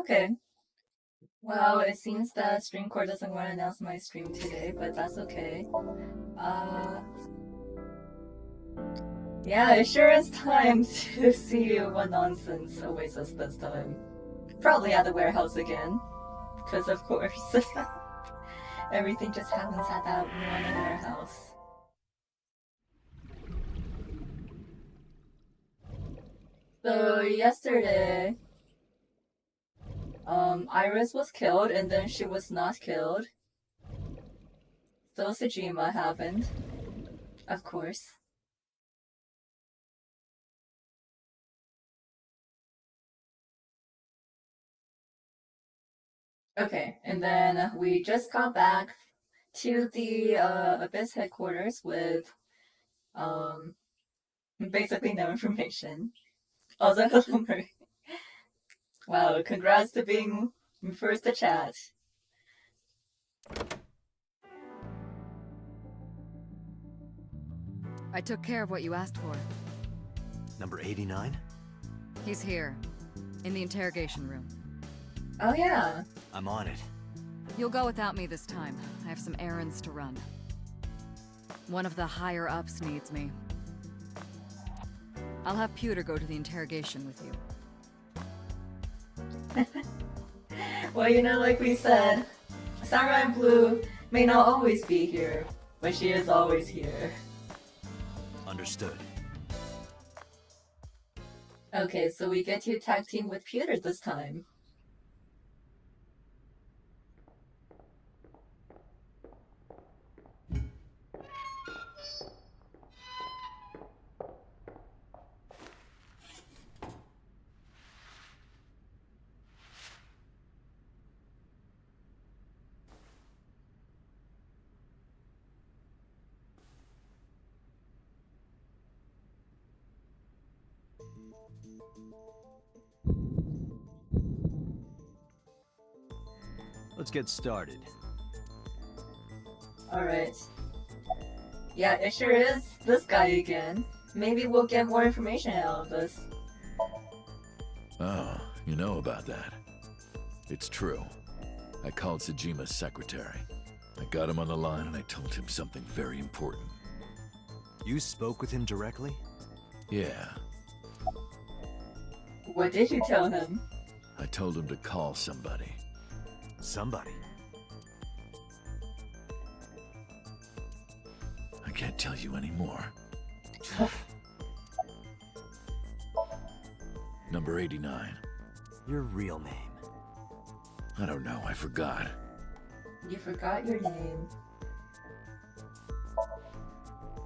Okay. Well, it seems that Streamcore doesn't want to announce my stream today, but that's okay. Yeah, it sure is time to see what nonsense awaits us this time. Probably at the warehouse again. Because, of course, everything just happens at that one warehouse. So, yesterday, Iris was killed and then she was not killed. So, Sejima happened. Of course. Okay, and then we just got back to the Abyss headquarters with basically no information. Also, hello, Marie. Wow, congrats to being first to chat. I took care of what you asked for. Number 89? He's here, in the interrogation room. Oh yeah. I'm on it. You'll go without me this time. I have some errands to run. One of the higher-ups needs me. I'll have Pewter go to the interrogation with you. Well, you know, like we said, Samurai Blue may not always be here, but she is always here. Understood. Okay, so we get to tag team with Pewter this time. Let's get started. Alright. Yeah, it sure is this guy again. Maybe we'll get more information out of this. Oh, you know about that. It's true. I called Sejima's secretary. I got him on the line and I told him something very important. You spoke with him directly? Yeah, What did you tell him? I told him to call somebody. Somebody? I can't tell you anymore. Number 89. Your real name? I don't know, I forgot. You forgot your name.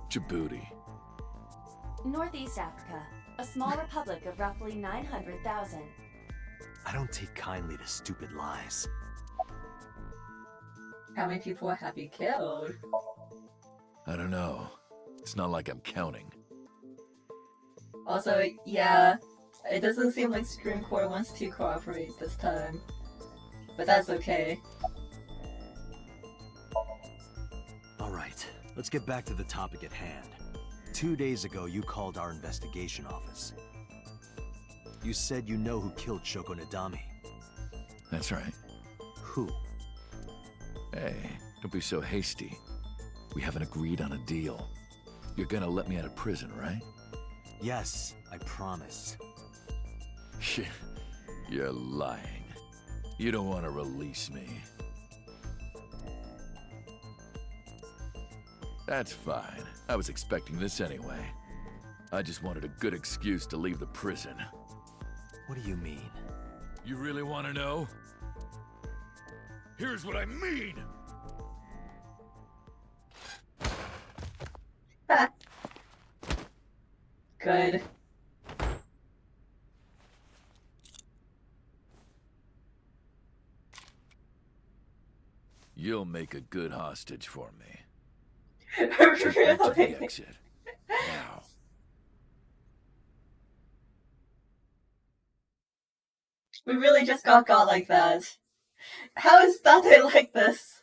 Djibouti. Northeast Africa, a small republic of roughly 900,000. I don't take kindly to stupid lies. How many people have you killed? I don't know. It's not like I'm counting. Also, yeah, it doesn't seem like Streamcore wants to cooperate this time. But that's okay. Alright, let's get back to the topic at hand. 2 days ago, you called our investigation office. You said you know who killed Shoko Nadami. That's right. Who? Hey, don't be so hasty. We haven't agreed on a deal. You're gonna let me out of prison, right? Yes, I promise. You're lying. You don't want to release me. That's fine. I was expecting this anyway. I just wanted a good excuse to leave the prison. What do you mean? You really want to know? Here's what I mean! Good. You'll make a good hostage for me. Take me to the Really? exit. Now. We really just got like that. How is Dante like this?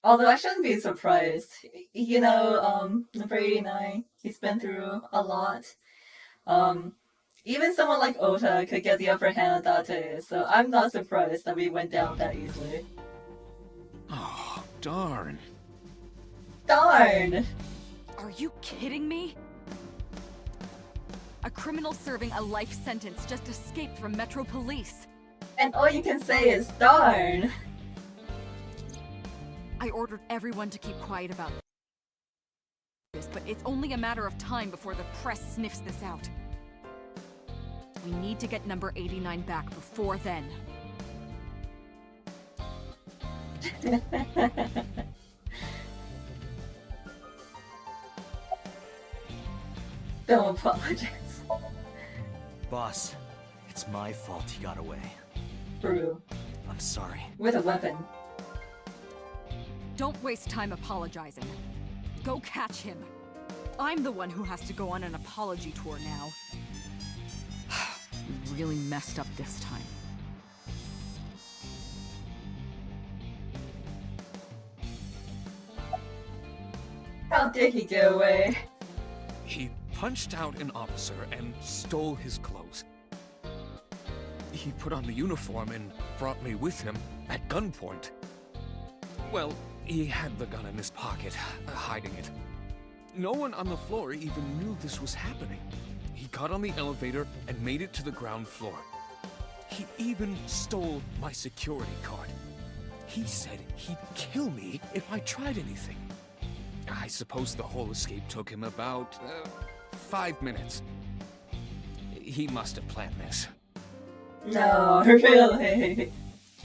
Although I shouldn't be surprised. You know, number 89, he's been through a lot. Even someone like Ota could get the upper hand on Date, so I'm not surprised that we went down that easily. Oh, darn. Darn! Are you kidding me? A criminal serving a life sentence just escaped from Metro Police. And all you can say is darn! I ordered everyone to keep quiet about this, but it's only a matter of time before the press sniffs this out. We need to get number 89 back before then. Don't apologize. Boss, it's my fault he got away. True. I'm sorry. With a weapon. Don't waste time apologizing. Go catch him. I'm the one who has to go on an apology tour now. You really messed up this time. How did he get away? He punched out an officer and stole his clothes. He put on the uniform and brought me with him at gunpoint. Well, he had the gun in his pocket, hiding it. No one on the floor even knew this was happening. He got on the elevator and made it to the ground floor. He even stole my security card. He said he'd kill me if I tried anything. I suppose the whole escape took him about 5 minutes. He must have planned this. No, really.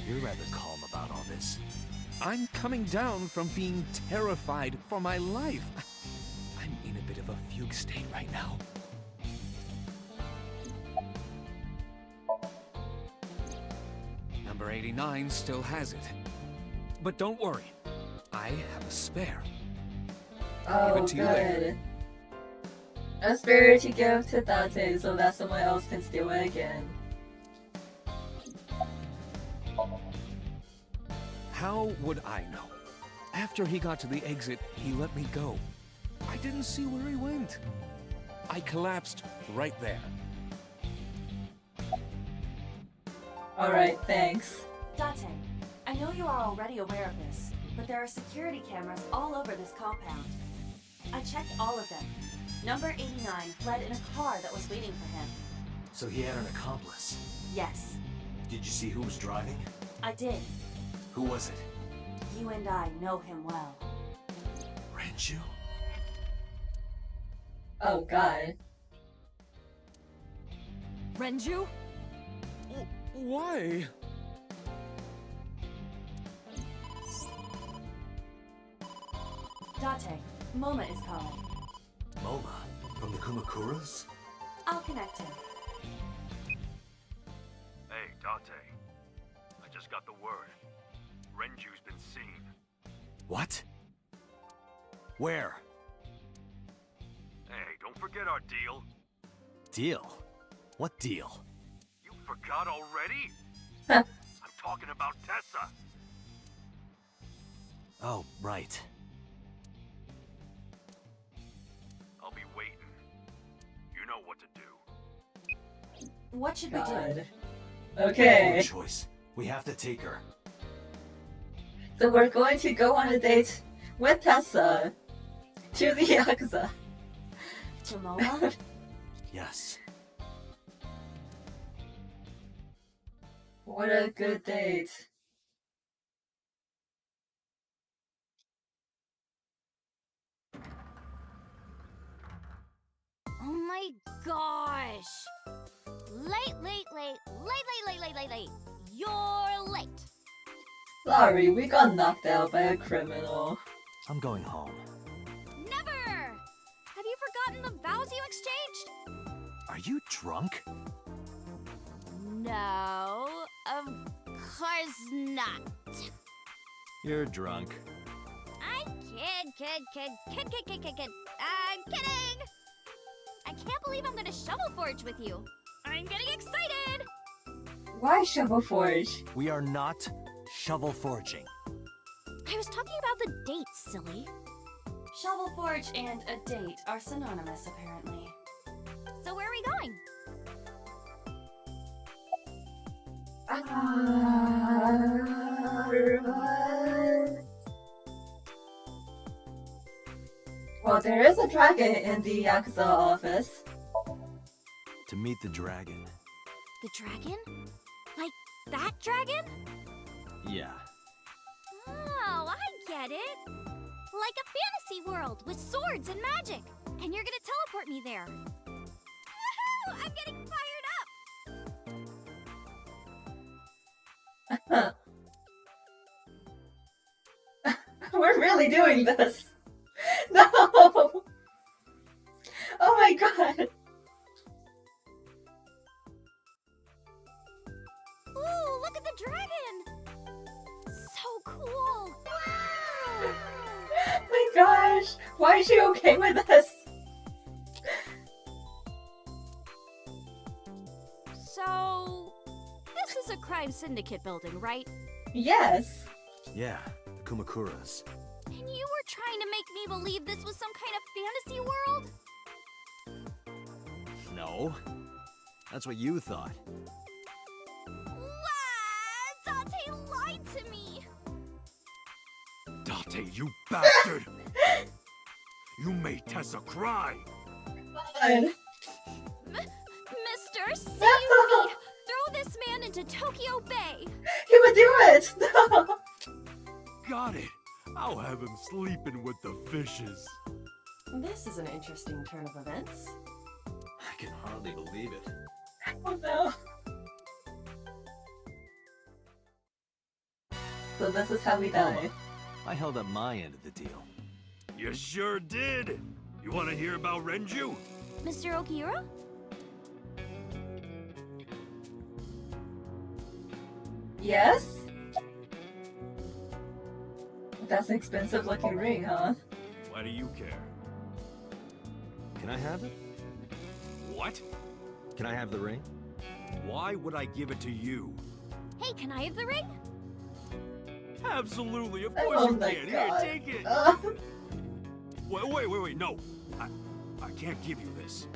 You're rather calm about all this. I'm coming down from being terrified for my life. I'm in a bit of a fugue state right now. Number 89 still has it. But don't worry, I have a spare. Oh, Give it to you later. good. A spirit to give to Date so that someone else can steal it again. How would I know? After he got to the exit, he let me go. I didn't see where he went. I collapsed right there. Alright, thanks. Date, I know you are already aware of this, but there are security cameras all over this compound. I checked all of them. Number 89 fled in a car that was waiting for him. So he had an accomplice. Yes, Did you see who was driving? I did. Who was it? You and I know him well. Renju? Oh god. Renju? Why? Date, Moma is calling. Moma? From the Kumakuras? I'll connect him. Hey, Date. I just got the word. Renju's been seen. What? Where? Hey, don't forget our deal. Deal? What deal? You forgot already? Huh. I'm talking about Tessa. Oh, right. I'll be waiting. You know what to do. What should we do? God. No Okay. choice. We have to take her. So we're going to go on a date with Tessa to the Yakuza. To Moma? Yes. What a good date. Oh my gosh! Late. You're late. Sorry, we got knocked out by a criminal. I'm going home. Never! Have you forgotten the vows you exchanged? Are you drunk? No, of course not. You're drunk. I'm kid. I'm kidding! I can't believe I'm gonna shovel forge with you. I'm getting excited! Why Shovel Forge? We are not shovel forging. I was talking about the date, silly. Shovel Forge and a date are synonymous, apparently. So where are we going? Well, there is a dragon in the Yakuza office. To meet the dragon. The dragon? Like that dragon? Yeah. Oh, I get it. Like a fantasy world with swords and magic. And you're gonna teleport me there. Woohoo! I'm getting fired up! We're really doing this. No! Oh my god. Ooh, look at the dragon! So cool! Wow! My gosh. Why is she okay with this? So, this is a crime syndicate building, right? Yes. Yeah, the Kumakura's. And you were trying to make me believe this was some kind of fantasy world? No. That's what you thought. Dante lied to me! Date, you bastard! You made Tessa cry! God. Mister, save me! Throw this man into Tokyo Bay! He would do it! No! Got it! I'll have him sleeping with the fishes. This is an interesting turn of events. I can hardly believe it. Oh no. So this is how we die. I held up my end of the deal. You sure did! You want to hear about Renju? Mr. Okiura? Yes? That's an expensive looking ring, huh? Why do you care? Can I have it? What? Can I have the ring? Why would I give it to you? Hey, can I have the ring? Absolutely, of course Oh you my can. god. Here, take it. Wait, no. I can't give you this.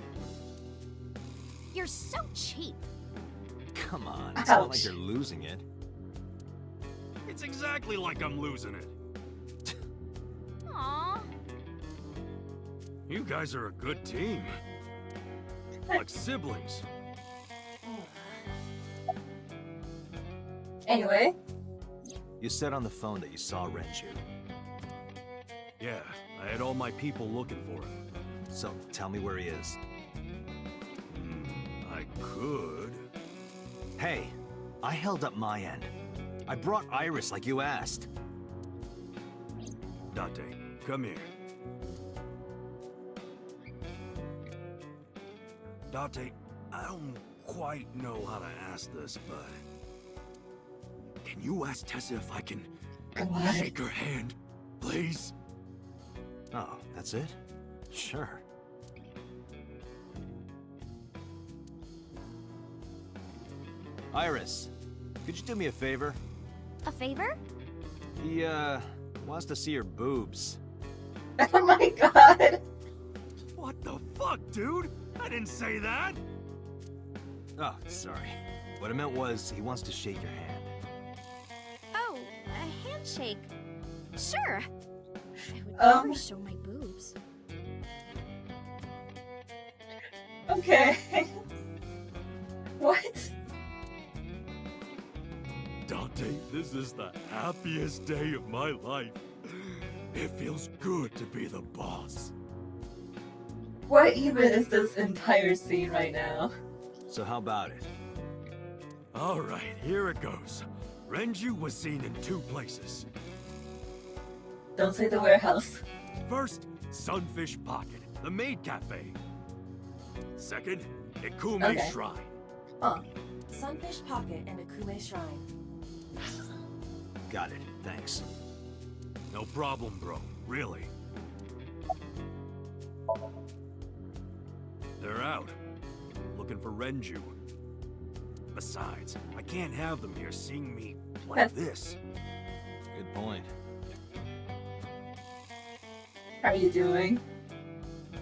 You're so cheap. Come on, it's not Ouch. like you're losing it. It's exactly like I'm losing it. Aww. You guys are a good team. Like siblings. Anyway, You said on the phone that you saw Renju. Yeah, I had all my people looking for him. So, tell me where he is. I could. Hey, I held up my end. I brought Iris like you asked. Date, come here. Date, I don't quite know how to ask this, but... Can you ask Tessa if I can God. shake her hand, please? Oh, that's it? Sure. Iris, could you do me a favor? A favor? He, wants to see your boobs. Oh my god. What the fuck, dude? I didn't say that! Oh, sorry. What I meant was, he wants to shake your hand. Oh, a handshake. Sure. I would never show my boobs. Okay. What? Date, this is the happiest day of my life. It feels good to be the boss. What even is this entire scene right now? So how about it? Alright, here it goes. Renju was seen in 2 places. Don't say the warehouse. First, Sunfish Pocket, the maid cafe. Second, Ikume Okay. Shrine. Oh, Sunfish Pocket and Akume Shrine. Got it, thanks. No problem, bro. Really. They're out. Looking for Renju. Besides, I can't have them here seeing me like this. Good point. how are you doing?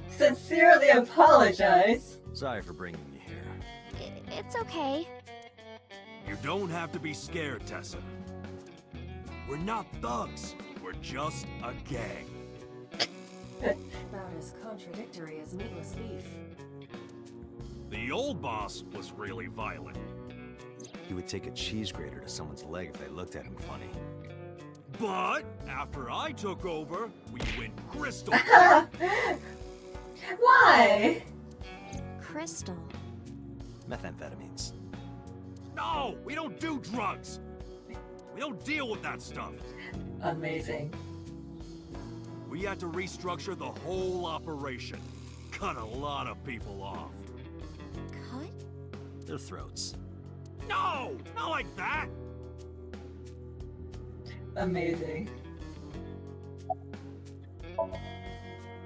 Sincerely apologize. Sorry for bringing you here. It's okay. You don't have to be scared, Tessa. We're not thugs. We're just a gang. About as contradictory as meatless beef. The old boss was really violent. He would take a cheese grater to someone's leg if they looked at him funny. But after I took over, we went crystal. Why? Crystal. Methamphetamines. No, we don't do drugs. We don't deal with that stuff. Amazing. We had to restructure the whole operation. Cut a lot of people off. Cut? Their throats. No, not like that. Amazing.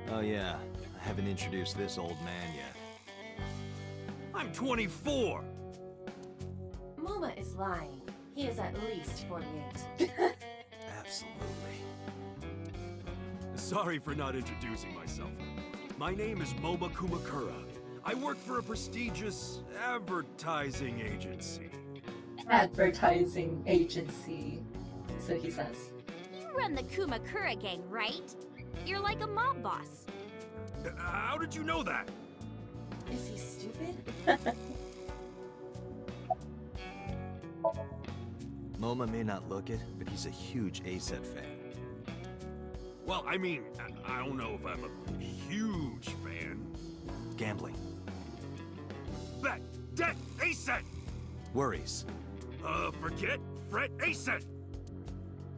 Oh yeah, I haven't introduced this old man yet. I'm 24. Moma is lying. He is at least 48. Absolutely. Sorry for not introducing myself. My name is Moma Kumakura. I work for a prestigious advertising agency. Advertising agency. So he says. You run the Kumakura gang, right? You're like a mob boss. How did you know that? Is he stupid? MoMA may not look it, but he's a huge A-set fan. Well, I mean, I don't know if I'm a huge fan. Gambling. Bet, debt, A-set! Worries. Forget, fret, A-set!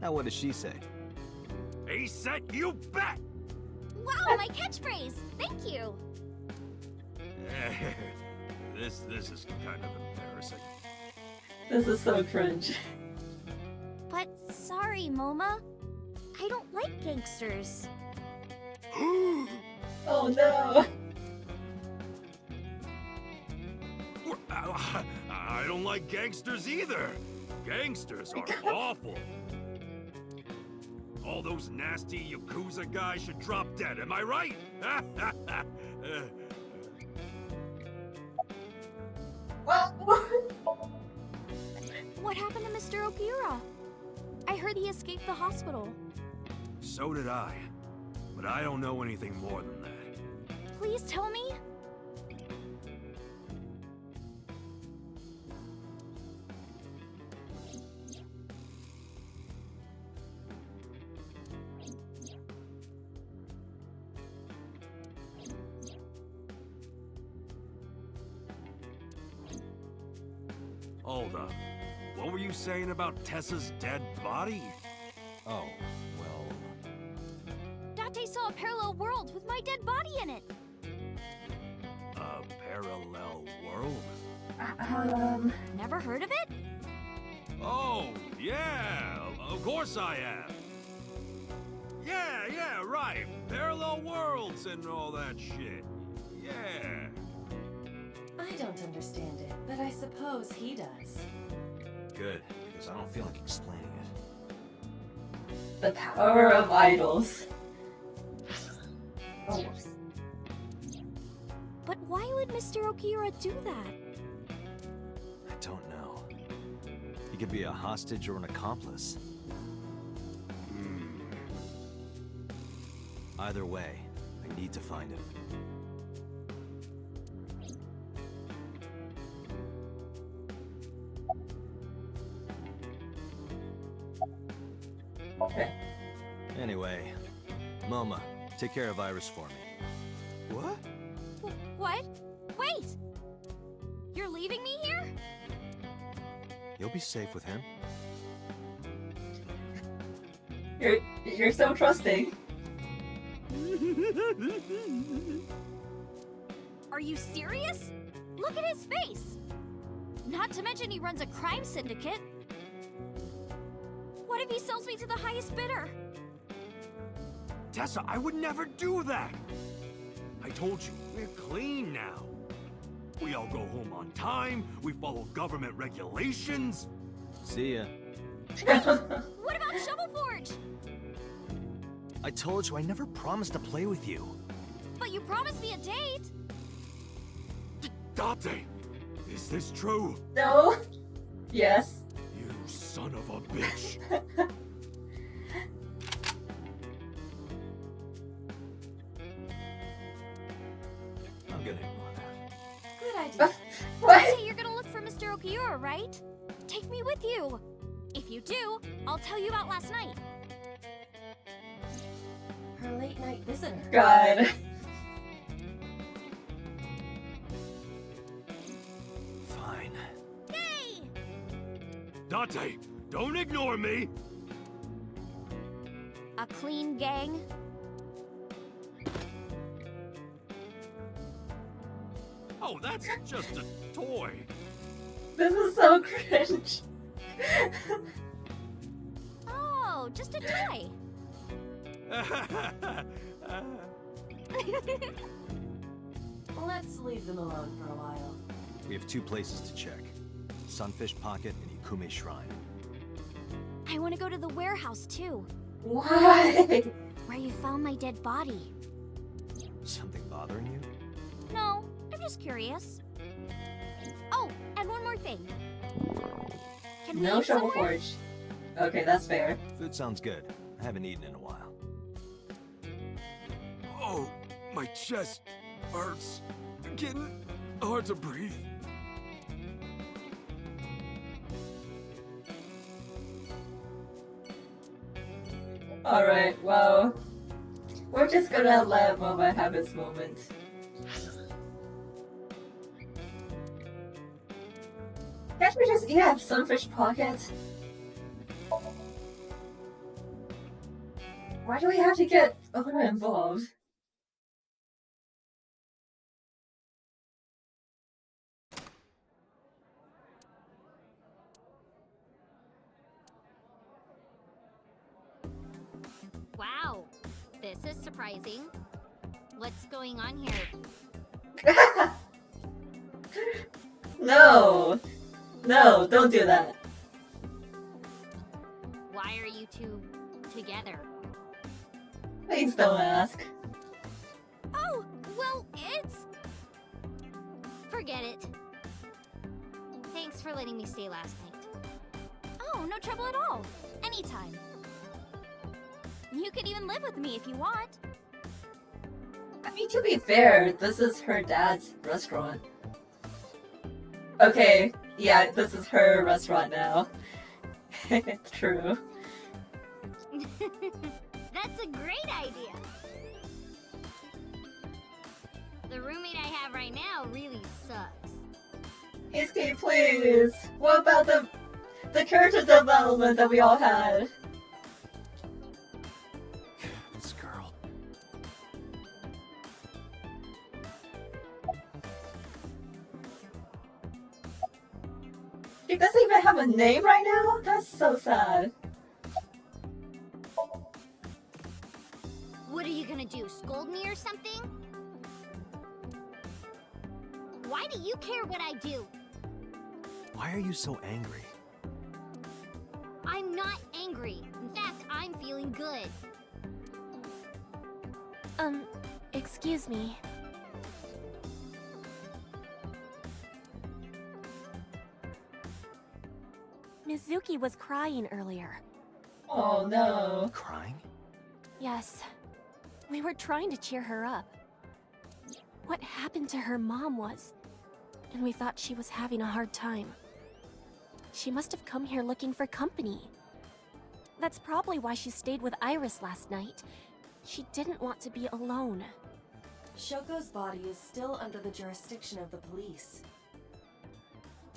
Now what does she say? A-set, you bet! Wow, my catchphrase! Thank you! This is kind of embarrassing. This is so cringe. But sorry, Moma. I don't like gangsters. Oh no! I don't like gangsters either. Gangsters are awful. All those nasty Yakuza guys should drop dead, am I right? What happened to Mr. Okura? I heard he escaped the hospital. So did I. But I don't know anything more than that. Please tell me? Hold up. What were you saying about Tessa's dead body? Oh, well... Date saw a parallel world with my dead body in it. A parallel world? Never heard of it? Oh, yeah! Of course I have! Yeah, right! Parallel worlds and all that shit. Yeah. I don't understand it, but I suppose he does. Good, because I don't feel like explaining it. The power of idols. Oh, whoops. But why would Mr. Okura do that? I don't know. He could be a hostage or an accomplice. Either way, I need to find him. Okay. Anyway, Moma, take care of Iris for me. What? What? Wait! You're leaving me here? You'll be safe with him. You're so trusting. Are you serious? Look at his face! Not to mention he runs a crime syndicate. What if he sells me to the highest bidder? Tessa, I would never do that! I told you, we're clean now. We all go home on time, we follow government regulations. See ya. What about Shovel Forge? I told you I never promised to play with you. But you promised me a date. Date, is this true? No. Yes. You son of a bitch. I'm gonna ignore that. Good idea. What? Hey, you're gonna look for Mr. Okiura, right? Take me with you. If you do, I'll tell you about last night. Her late night visitor. God. Fine. Hey! Dante, don't ignore me. A clean gang? Oh, that's just a toy. This is so cringe. Oh, just a toy. Let's leave them alone for a while. We have 2 places to check. Sunfish Pocket and Ikume Shrine. I want to go to the warehouse too, Why? where you found my dead body. Something bothering you? No, I'm just curious. Oh, and one more thing. Can we No eat shovel somewhere? forge. Okay, that's fair. Food sounds good. I haven't eaten in a while. Oh, my chest hurts. Getting hard to breathe. Alright, well, we're just gonna let Momo have his moment. Can't we just eat at Sunfish Pocket? Why do we have to get Oda involved? Wow, this is surprising. What's going on here? No! No, don't do that. Why are you two together? Please don't ask. Oh, well, it's... Forget it. Thanks for letting me stay last night. Oh, no trouble at all. Anytime. You could even live with me if you want. I mean, to be fair, this is her dad's restaurant. Okay, yeah, this is her restaurant now. True. That's a great idea. The roommate I have right now really sucks. Escape, please! What about the character development that we all had? This girl. She doesn't even have a name right now? That's so sad. What are you gonna do, scold me or something? Why do you care what I do? Why are you so angry? I'm not angry. In fact, I'm feeling good. Excuse me. Mizuki was crying earlier. Oh no. Crying? Yes. We were trying to cheer her up. What happened to her mom was... and we thought she was having a hard time. She must have come here looking for company. That's probably why she stayed with Iris last night. She didn't want to be alone. Shoko's body is still under the jurisdiction of the police.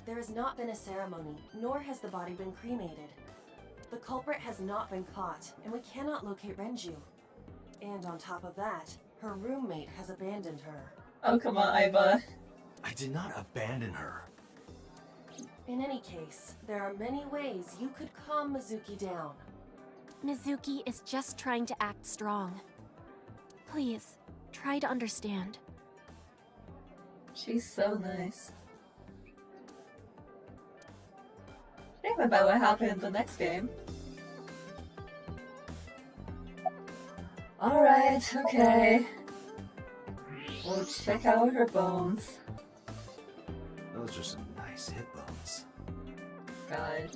There has not been a ceremony, nor has the body been cremated. The culprit has not been caught, and we cannot locate Renju. And on top of that, her roommate has abandoned her. Oh, come on, Aiba. I did not abandon her. In any case, there are many ways you could calm Mizuki down. Mizuki is just trying to act strong. Please, try to understand. She's so nice. Shame about what happened in the next game. Alright, okay. We'll check out her bones. Those are some nice hip bones. God.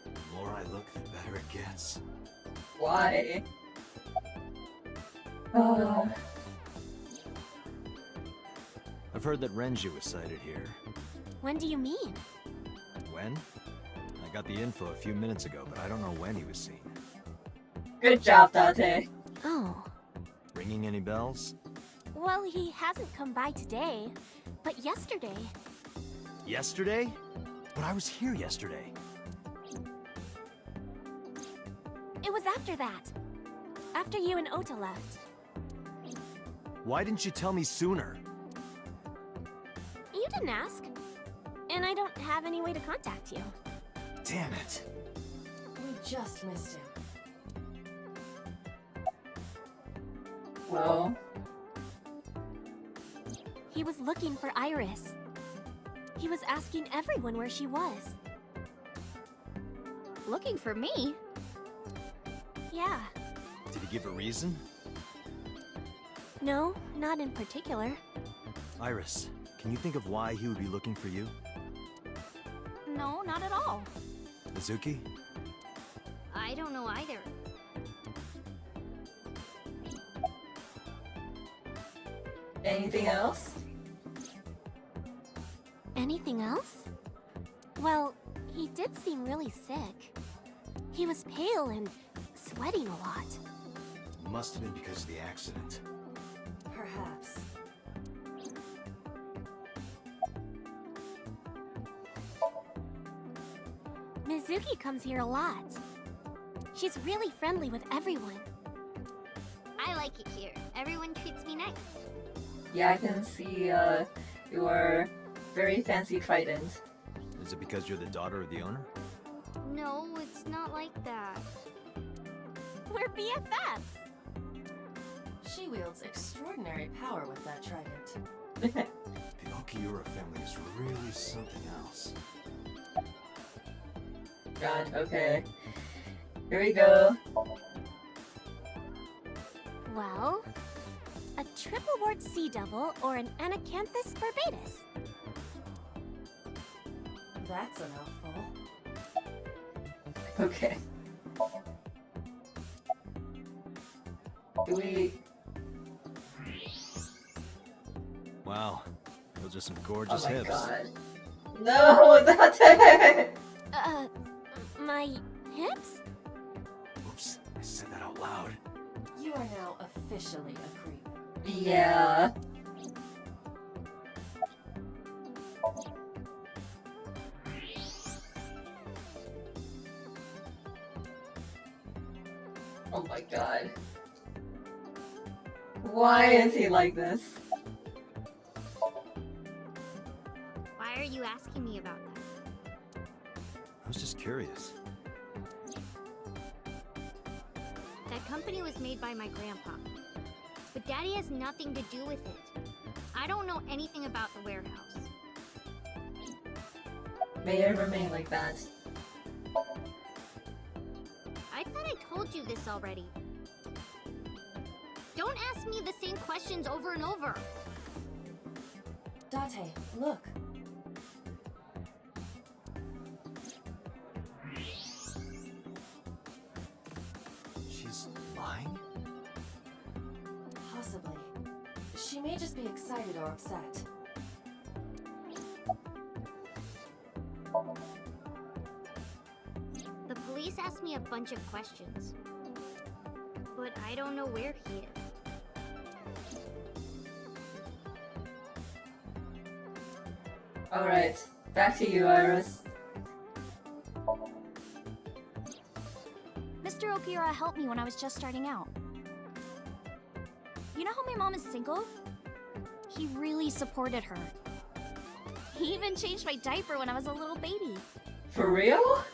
The more I look, the better it gets. Why? Oh. I've heard that Renji was sighted here. When do you mean? When? I got the info a few minutes ago, but I don't know when he was seen. Good job, Date. Oh. Ringing any bells? Well, he hasn't come by today, but yesterday. Yesterday? But I was here yesterday. It was after that. After you and Ota left. Why didn't you tell me sooner? You didn't ask. And I don't have any way to contact you. Damn it. We just missed him. Well, He was looking for Iris. He was asking everyone where she was. Looking for me? Yeah. Did he give a reason? No, not in particular. Iris, can you think of why he would be looking for you? No, not at all. Mizuki? I don't know either. anything else? Anything else? Well, he did seem really sick. He was pale and sweating a lot. Must have been because of the accident. Perhaps. Mizuki comes here a lot. She's really friendly with everyone. I like it here. Everyone treats me nice. Yeah, I can see your very fancy trident. Is it because you're the daughter of the owner? No, it's not like that. We're BFFs. She wields extraordinary power with that trident. The Okiura family is really something else. God, okay. Here we go. Well, a triple wart sea devil or an anacanthus barbatus. That's a mouthful. Okay. Do we... Wow, those are some Oh gorgeous my hips. god. No, that's it! My hips? Oops, I said that out loud. You are now officially a creep. Yeah. Oh my god. Why is he like this? Why are you asking me about that? I was just curious. That company was made by my grandpa. But Daddy has nothing to do with it. I don't know anything about the warehouse. May it remain like that. I thought I told you this already. Don't ask me the same questions over and over. Date, look. She's lying? Possibly. She may just be excited or upset. The police asked me a bunch of questions. But I don't know where he is. Alright, back to you, Iris. Mr. Okiura helped me when I was just starting out. You know how my mom is single? He really supported her. He even changed my diaper when I was a little baby. For real?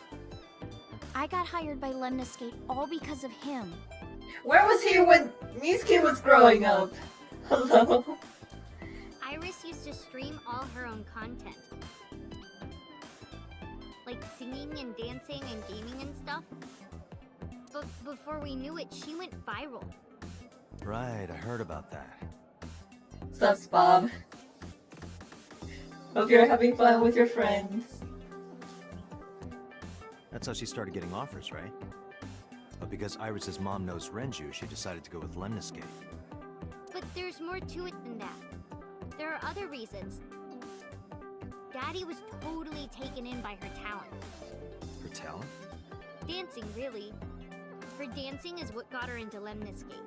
I got hired by Lemniscate all because of him. Where was he when Mizuki was growing up? Hello? Iris used to stream all her own content. Like singing and dancing and gaming and stuff. But before we knew it, she went viral. Right, I heard about that. Sups, Bob? Hope you're having fun with your friends. That's how she started getting offers, right? But because Iris's mom knows Renju, she decided to go with Lemniscate. But there's more to it than that. There are other reasons. Daddy was totally taken in by her talent. Her talent? Dancing, really. Her dancing is what got her into Lemniscate.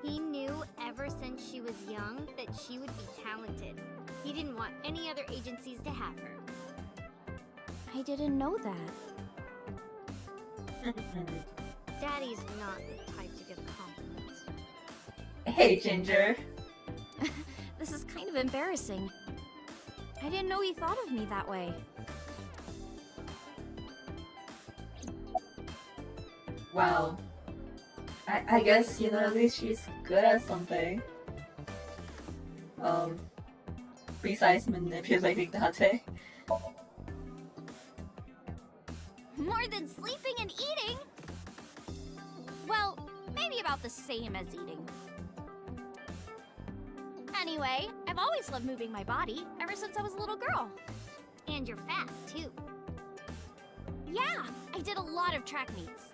He knew ever since she was young that she would be talented. He didn't want any other agencies to have her. I didn't know that. Daddy's not the type to give compliments. Hey, Ginger. This is kind of embarrassing. I didn't know he thought of me that way. Wow. I guess, you know, at least she's good at something. Besides manipulating Date. More than sleeping and eating? Well, maybe about the same as eating. Anyway, I've always loved moving my body, ever since I was a little girl. And you're fast, too. Yeah, I did a lot of track meets.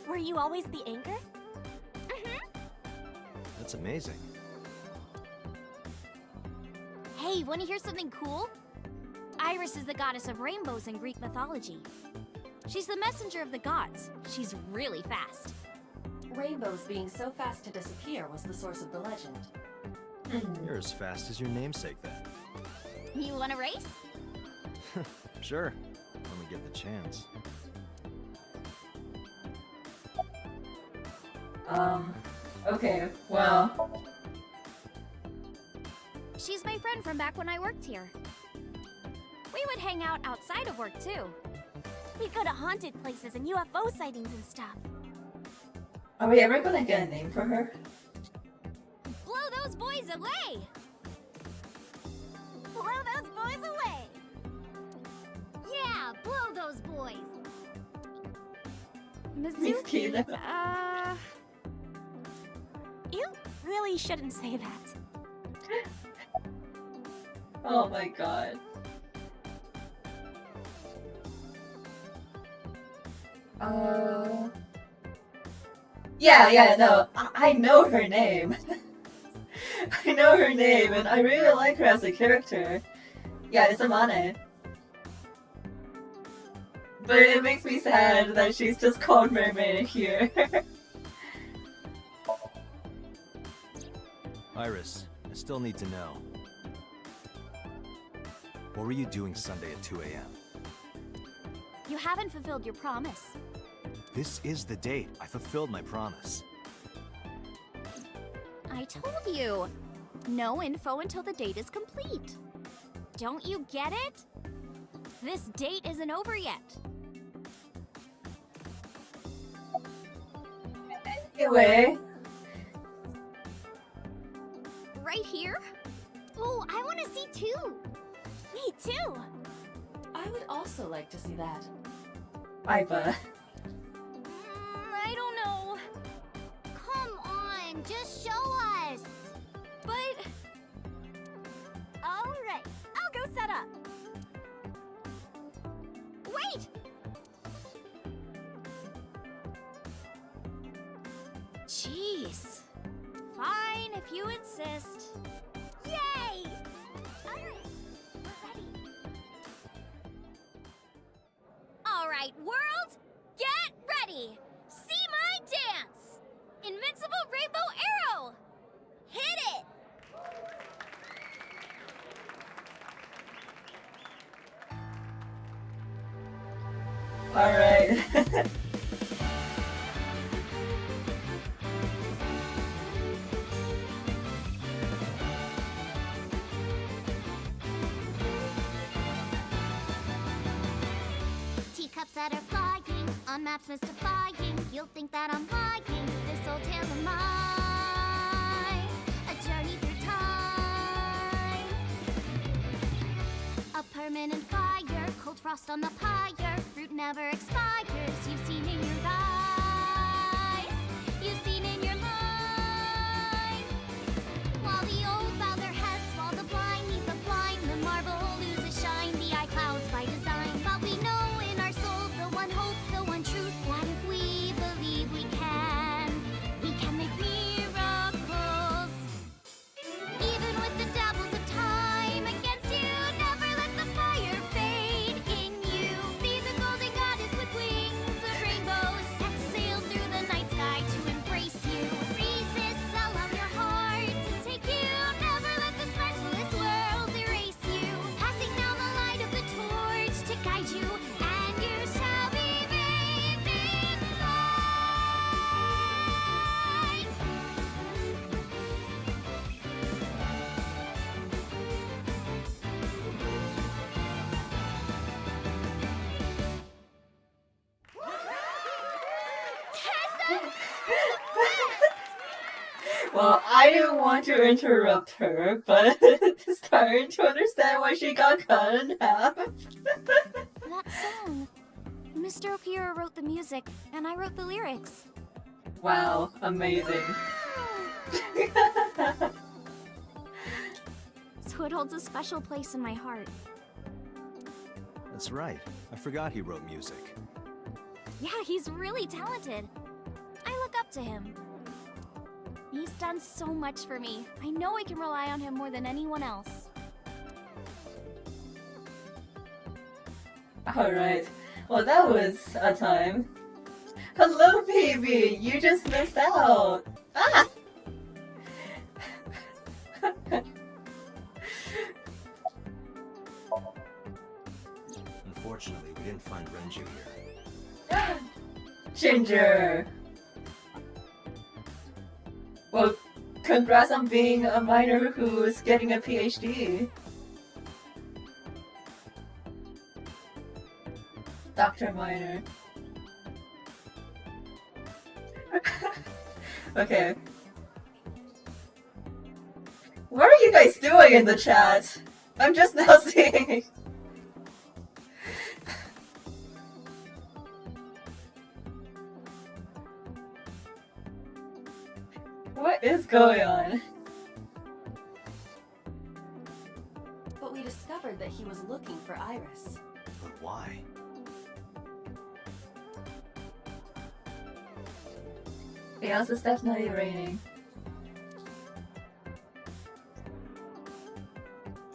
Were you always the anchor? That's amazing. Hey, want to hear something cool? Iris is the goddess of rainbows in Greek mythology. She's the messenger of the gods. She's really fast. Rainbows being so fast to disappear was the source of the legend. You're as fast as your namesake, then. You want to race? Sure, when we get the chance. Okay, well... She's my friend from back when I worked here. We would hang out outside of work, too. We'd go to haunted places and UFO sightings and stuff. Are we ever gonna get a name for her? Blow those boys away! Blow those boys away! Yeah, blow those boys! Mizuki, Kid. You really shouldn't say that. Oh my god. Yeah, no, I know her name. I know her name, and I really like her as a character. Yeah, it's Amane. But it makes me sad that she's just called Mermaid here. Iris, I still need to know. What were you doing Sunday at 2 a.m.? You haven't fulfilled your promise. This is the date. I fulfilled my promise. I told you. No info until the date is complete. Don't you get it? This date isn't over yet. Anyway. Right here? Oh, I want to see too! Me too! I would also like to see that. Iva. I don't know. Come on, just show us! But... Alright, I'll go set up. Wait! Jeez. Fine, if you insist. Yay! Alright, we're ready. Alright, world, get ready! See my dance! Invincible Rainbow Arrow! Hit it! Alright. Teacups that are flying, on maps mystifying. You'll think that I'm lying. This old tale of mine, a journey through time. A permanent fire, cold frost on the pyre. Fruit never expires. You've seen in your eyes, you've seen in your mind. Well, I didn't want to interrupt her, but starting to understand why she got cut in half. That song. Mr. Okira wrote the music, and I wrote the lyrics. Wow, amazing. So it holds a special place in my heart. That's right. I forgot he wrote music. Yeah, he's really talented. I look up to him. He's done so much for me. I know I can rely on him more than anyone else. Alright. Well, that was a time. Hello, baby! You just missed out! Ah! Unfortunately, we didn't find Renju here. Ginger! Well, congrats on being a minor who's getting a PhD. Dr. Minor. Okay. What are you guys doing in the chat? I'm just now seeing. What is going on? But we discovered that he was looking for Iris. But why? Yes, it's definitely raining.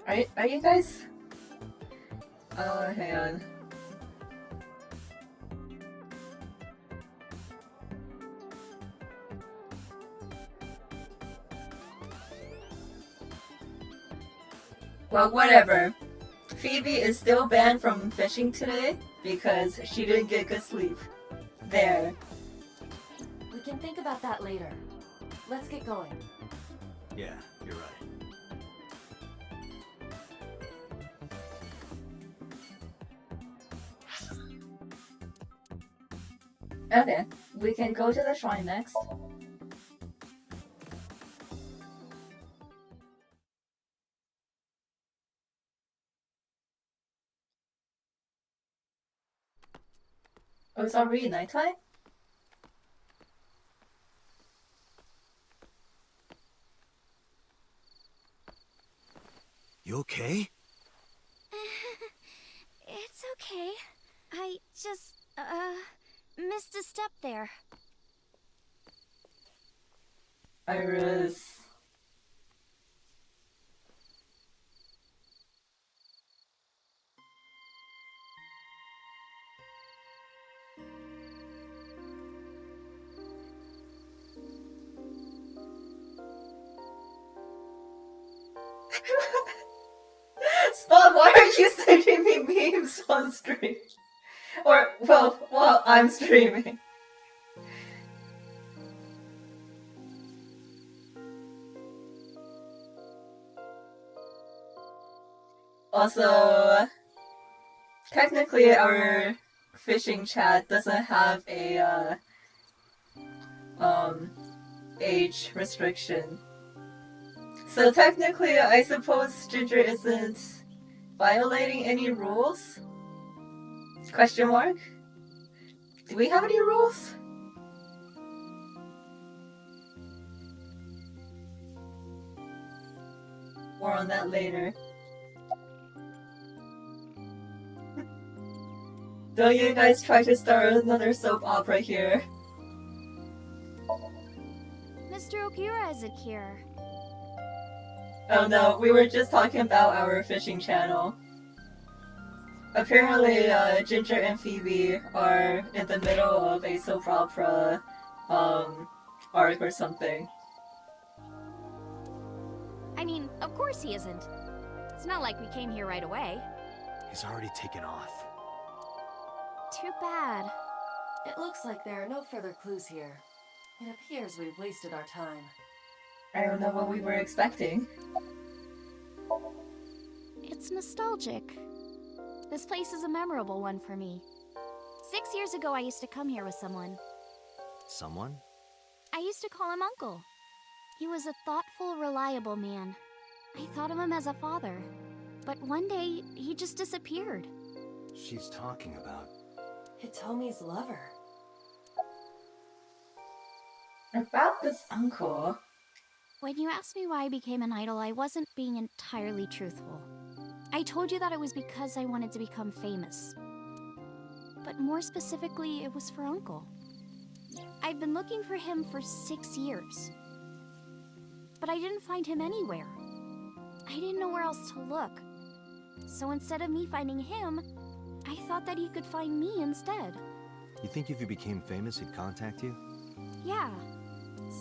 Are you guys? Oh, hang on. Well, whatever. Phoebe is still banned from fishing today because she didn't get good sleep. There. We can think about that later. Let's get going. Yeah, you're right. Okay, we can go to the shrine next. Oh, it's already nighttime? You okay? It's okay. I just, missed a step there. Iris. Stop, why are you sending me memes on stream? Or, well, while I'm streaming. Also, technically our fishing chat doesn't have a, age restriction. So technically, I suppose Ginger isn't violating any rules? Question mark? Do we have any rules? More on that later. Don't you guys try to start another soap opera here. Mr. Okira isn't here. Oh no, we were just talking about our fishing channel. Apparently, Ginger and Phoebe are in the middle of a soap opera, arc or something. I mean, of course he isn't. It's not like we came here right away. He's already taken off. Too bad. It looks like there are no further clues here. It appears we've wasted our time. I don't know what we were expecting. It's nostalgic. This place is a memorable one for me. 6 years ago, I used to come here with someone. Someone? I used to call him Uncle. He was a thoughtful, reliable man. I thought of him as a father. But one day, he just disappeared. She's talking about... Hitomi's lover. About this uncle. When you asked me why I became an idol, I wasn't being entirely truthful. I told you that it was because I wanted to become famous. But more specifically, it was for Uncle. I've been looking for him for 6 years. But I didn't find him anywhere. I didn't know where else to look. So instead of me finding him, I thought that he could find me instead. You think if you became famous, he'd contact you? Yeah.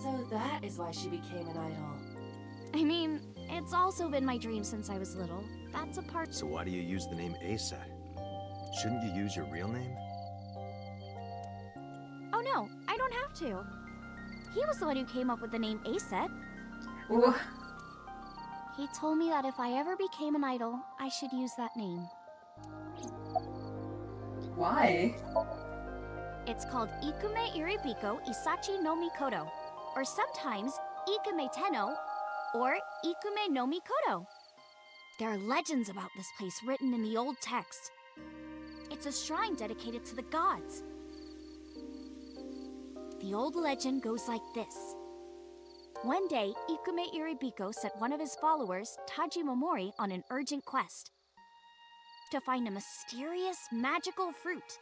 So that is why she became an idol. I mean, it's also been my dream since I was little. That's a part. So why do you use the name A-set? Shouldn't you use your real name? Oh no, I don't have to. He was the one who came up with the name A-set. Ooh. He told me that if I ever became an idol, I should use that name. Why? It's called Ikume Iribiko Isachi no Mikoto, or sometimes Ikume Tenno, or Ikume no Mikoto. There are legends about this place written in the old text. It's a shrine dedicated to the gods. The old legend goes like this. One day, Ikume Iribiko sent one of his followers, Taji Momori, on an urgent quest to find a mysterious, magical fruit.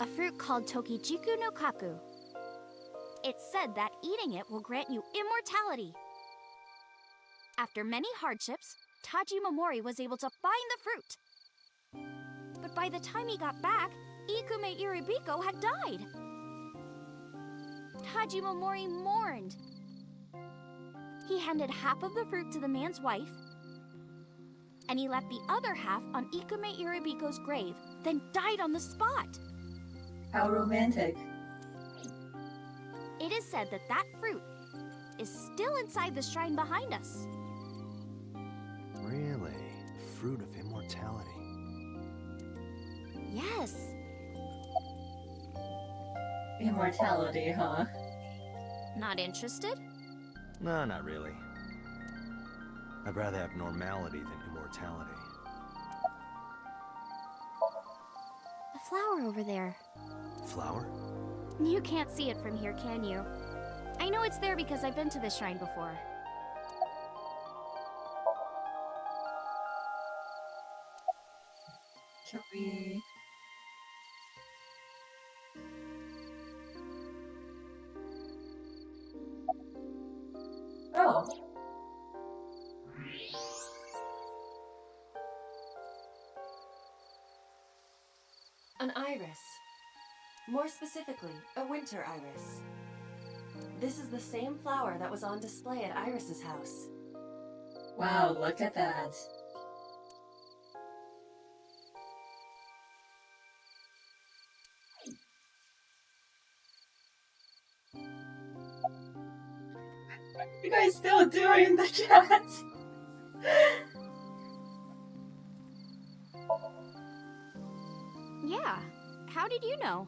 A fruit called Tokijiku no Kaku. It's said that eating it will grant you immortality. After many hardships, Taji Momori was able to find the fruit. But by the time he got back, Ikume Iribiko had died. Taji Momori mourned. He handed half of the fruit to the man's wife, and he left the other half on Ikume Iribiko's grave, then died on the spot. How romantic. It is said that that fruit is still inside the shrine behind us. Really? Fruit of immortality. Yes. Immortality, huh? Not interested? No, not really. I'd rather have normality than immortality. The flower over there. Flower? You can't see it from here, can you? I know it's there because I've been to this shrine before. Can we... Oh. An iris. More specifically, a winter iris. This is the same flower that was on display at Iris's house. Wow, look at that. What are you guys still doing in the chat? Yeah. How did you know?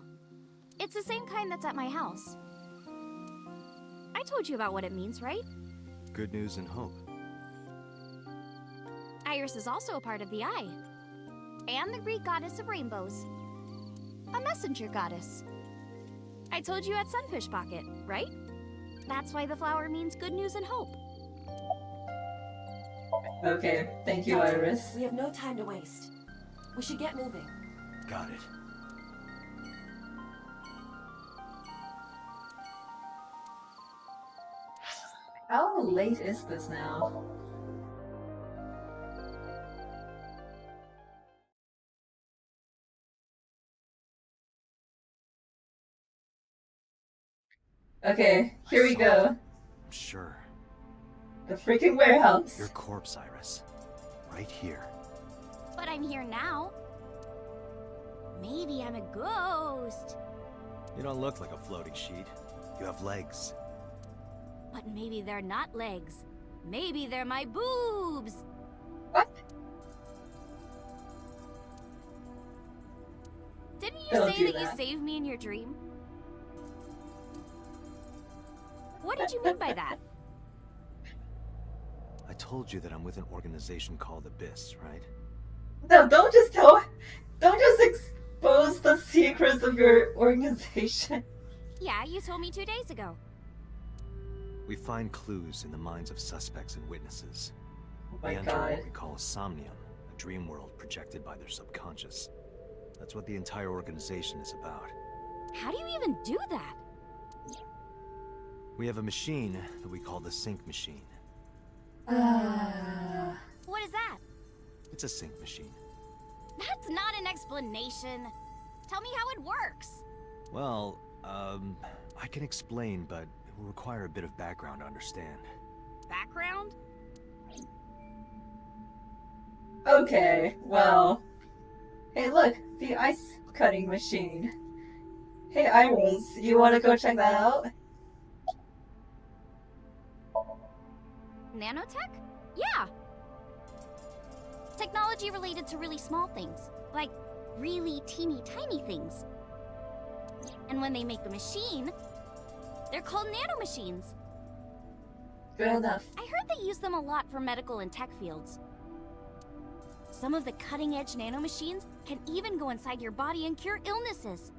It's the same kind that's at my house. I told you about what it means, right? Good news and hope. Iris is also a part of the Eye. And the Greek goddess of rainbows. A messenger goddess. I told you at Sunfish Pocket, right? That's why the flower means good news and hope. Okay, thank you, Doctor, Iris. we have no time to waste. We should get moving. Got it. How late is this now? Okay, here we go. Sure. The freaking warehouse. Your corpse, Iris. Right here. But I'm here now. Maybe I'm a ghost. You don't look like a floating sheet. You have legs. But maybe they're not legs. Maybe they're my boobs. What? Didn't you Don't say do that you that. saved me in your dream? What did you mean by that? I told you that I'm with an organization called Abyss, right? No, don't just expose the secrets of your organization. Yeah, you told me 2 days ago. We find clues in the minds of suspects and witnesses. Oh my We enter god. what we call a somnium, a dream world projected by their subconscious. That's what the entire organization is about. How do you even do that? We have a machine that we call the sync machine. What is that? It's a sync machine. That's not an explanation. Tell me how it works. Well, I can explain, but it will require a bit of background to understand. Background? Okay, well. Hey, look, the ice cutting machine. Hey, Iris, you want to go check that out? Nanotech? Yeah. Technology related to really small things. Like really teeny tiny things. And when they make a machine, they're called nanomachines. Good enough. I heard they use them a lot for medical and tech fields. Some of the cutting-edge nanomachines can even go inside your body and cure illnesses.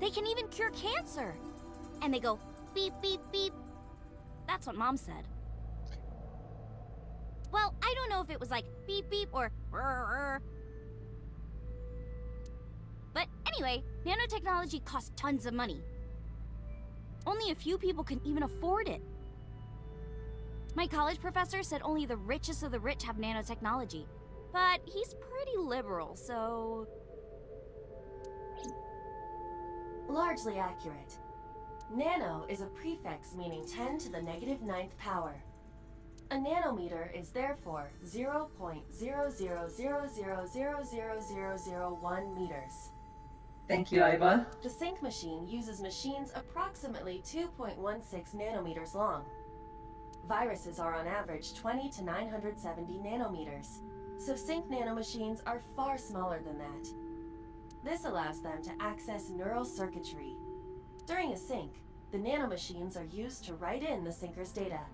They can even cure cancer. And they go beep, beep, beep. That's what Mom said. Well, I don't know if it was like beep, beep or rrr. But anyway, nanotechnology costs tons of money. Only a few people can even afford it. My college professor said only the richest of the rich have nanotechnology. But he's pretty liberal, so... Largely accurate. Nano is a prefix meaning 10 to the negative 9th power. A nanometer is therefore 0.0000000001 meters. Thank you, Iva. The sync machine uses machines approximately 2.16 nanometers long. Viruses are on average 20 to 970 nanometers, so sync nanomachines are far smaller than that. This allows them to access neural circuitry. During a sync, the nanomachines are used to write in the syncer's data.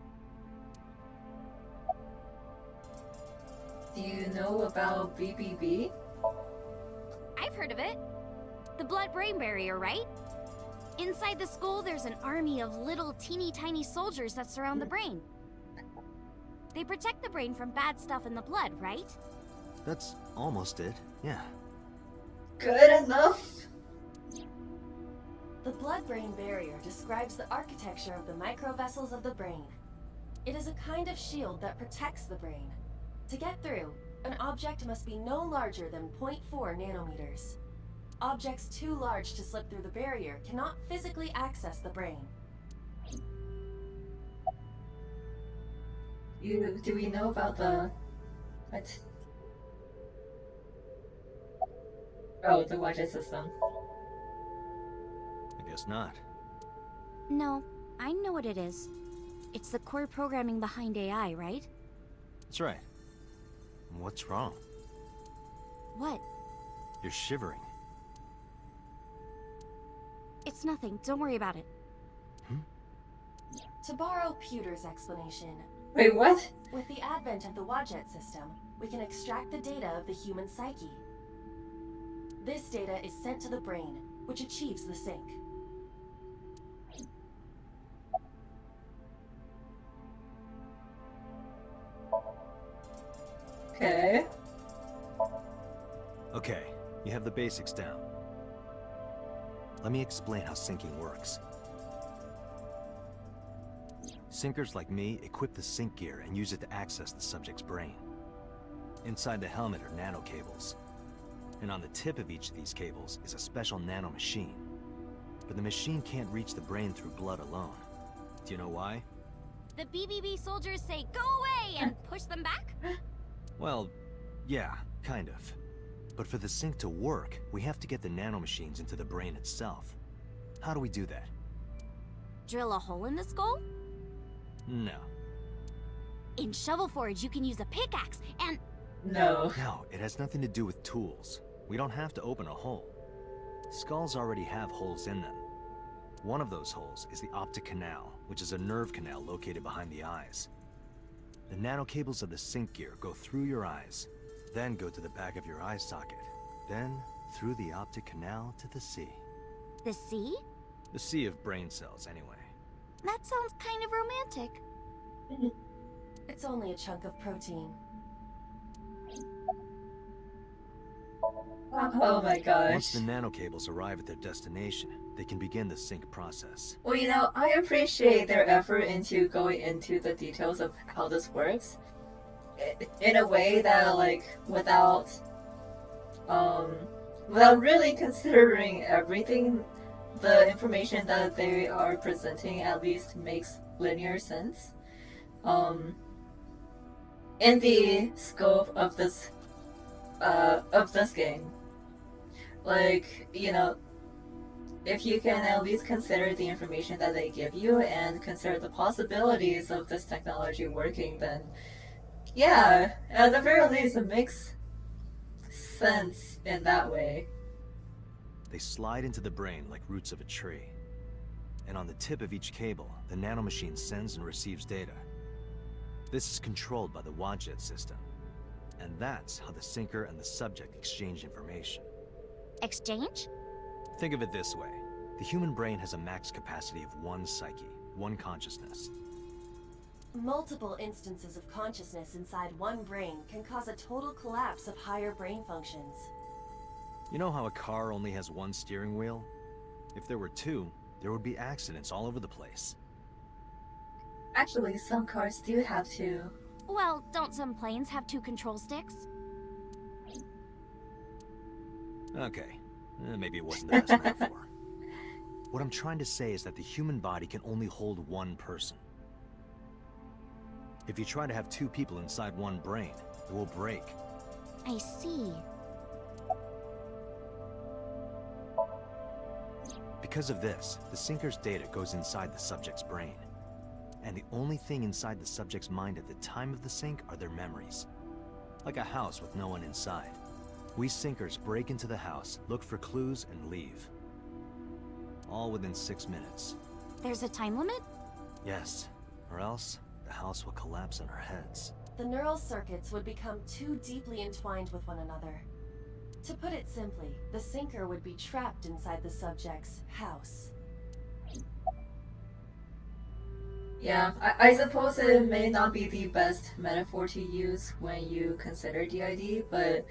Do you know about BBB? I've heard of it. The blood-brain barrier, right? Inside the skull, there's an army of little teeny tiny soldiers that surround the brain. They protect the brain from bad stuff in the blood, right? That's almost it, yeah. Good enough. The blood-brain barrier describes the architecture of the microvessels of the brain. It is a kind of shield that protects the brain. To get through, an object must be no larger than 0.4 nanometers. Objects too large to slip through the barrier cannot physically access the brain. Do we know about the... what? Oh, the budget system. I guess not. No, I know what it is. It's the core programming behind AI, right? That's right. What's wrong? What? You're shivering. It's nothing. Don't worry about it. To borrow Pewter's explanation, Wait, what? with the advent of the Wadjet system, we can extract the data of the human psyche. This data is sent to the brain, which achieves the sync. Okay. Okay, you have the basics down. Let me explain how syncing works. Syncers like me equip the sync gear and use it to access the subject's brain. Inside the helmet are nano cables. And on the tip of each of these cables is a special nano machine. But the machine can't reach the brain through blood alone. Do you know why? The BBB soldiers say, "Go away!" and push them back? Well, yeah, kind of. But for the sync to work, we have to get the nanomachines into the brain itself. How do we do that? Drill a hole in the skull? No. In Shovel Forge, you can use a pickaxe and... No. No, it has nothing to do with tools. We don't have to open a hole. Skulls already have holes in them. One of those holes is the optic canal, which is a nerve canal located behind the eyes. The nanocables of the sync gear go through your eyes, then go to the back of your eye socket, then through the optic canal to the sea. The sea? The sea of brain cells, anyway. That sounds kind of romantic. It's only a chunk of protein. Oh my gosh. Once the nanocables arrive at their destination, they can begin the sync process. Well, you know, I appreciate their effort into going into the details of how this works in a way that, like, without really considering everything, the information that they are presenting at least makes linear sense. In the scope of this game. Like, you know, if you can at least consider the information that they give you and consider the possibilities of this technology working, then yeah, at the very least it makes sense in that way. They slide into the brain like roots of a tree. And on the tip of each cable, the nanomachine sends and receives data. This is controlled by the Wadjet system. And that's how the sinker and the subject exchange information. Exchange? Think of it this way. The human brain has a max capacity of one psyche, one consciousness. Multiple instances of consciousness inside one brain can cause a total collapse of higher brain functions. You know how a car only has one steering wheel? If there were two, there would be accidents all over the place. Actually, some cars do have two. Well, don't some planes have 2 control sticks? Okay, maybe it wasn't the best metaphor. What I'm trying to say is that the human body can only hold one person. If you try to have 2 people inside one brain, it will break. I see. Because of this, the sinker's data goes inside the subject's brain. And the only thing inside the subject's mind at the time of the sync are their memories. Like a house with no one inside. We sinkers break into the house, look for clues, and leave. All within 6 minutes. There's a time limit? Yes, or else the house will collapse on our heads. The neural circuits would become too deeply entwined with one another. To put it simply, the sinker would be trapped inside the subject's house. Yeah, I suppose it may not be the best metaphor to use when you consider DID, but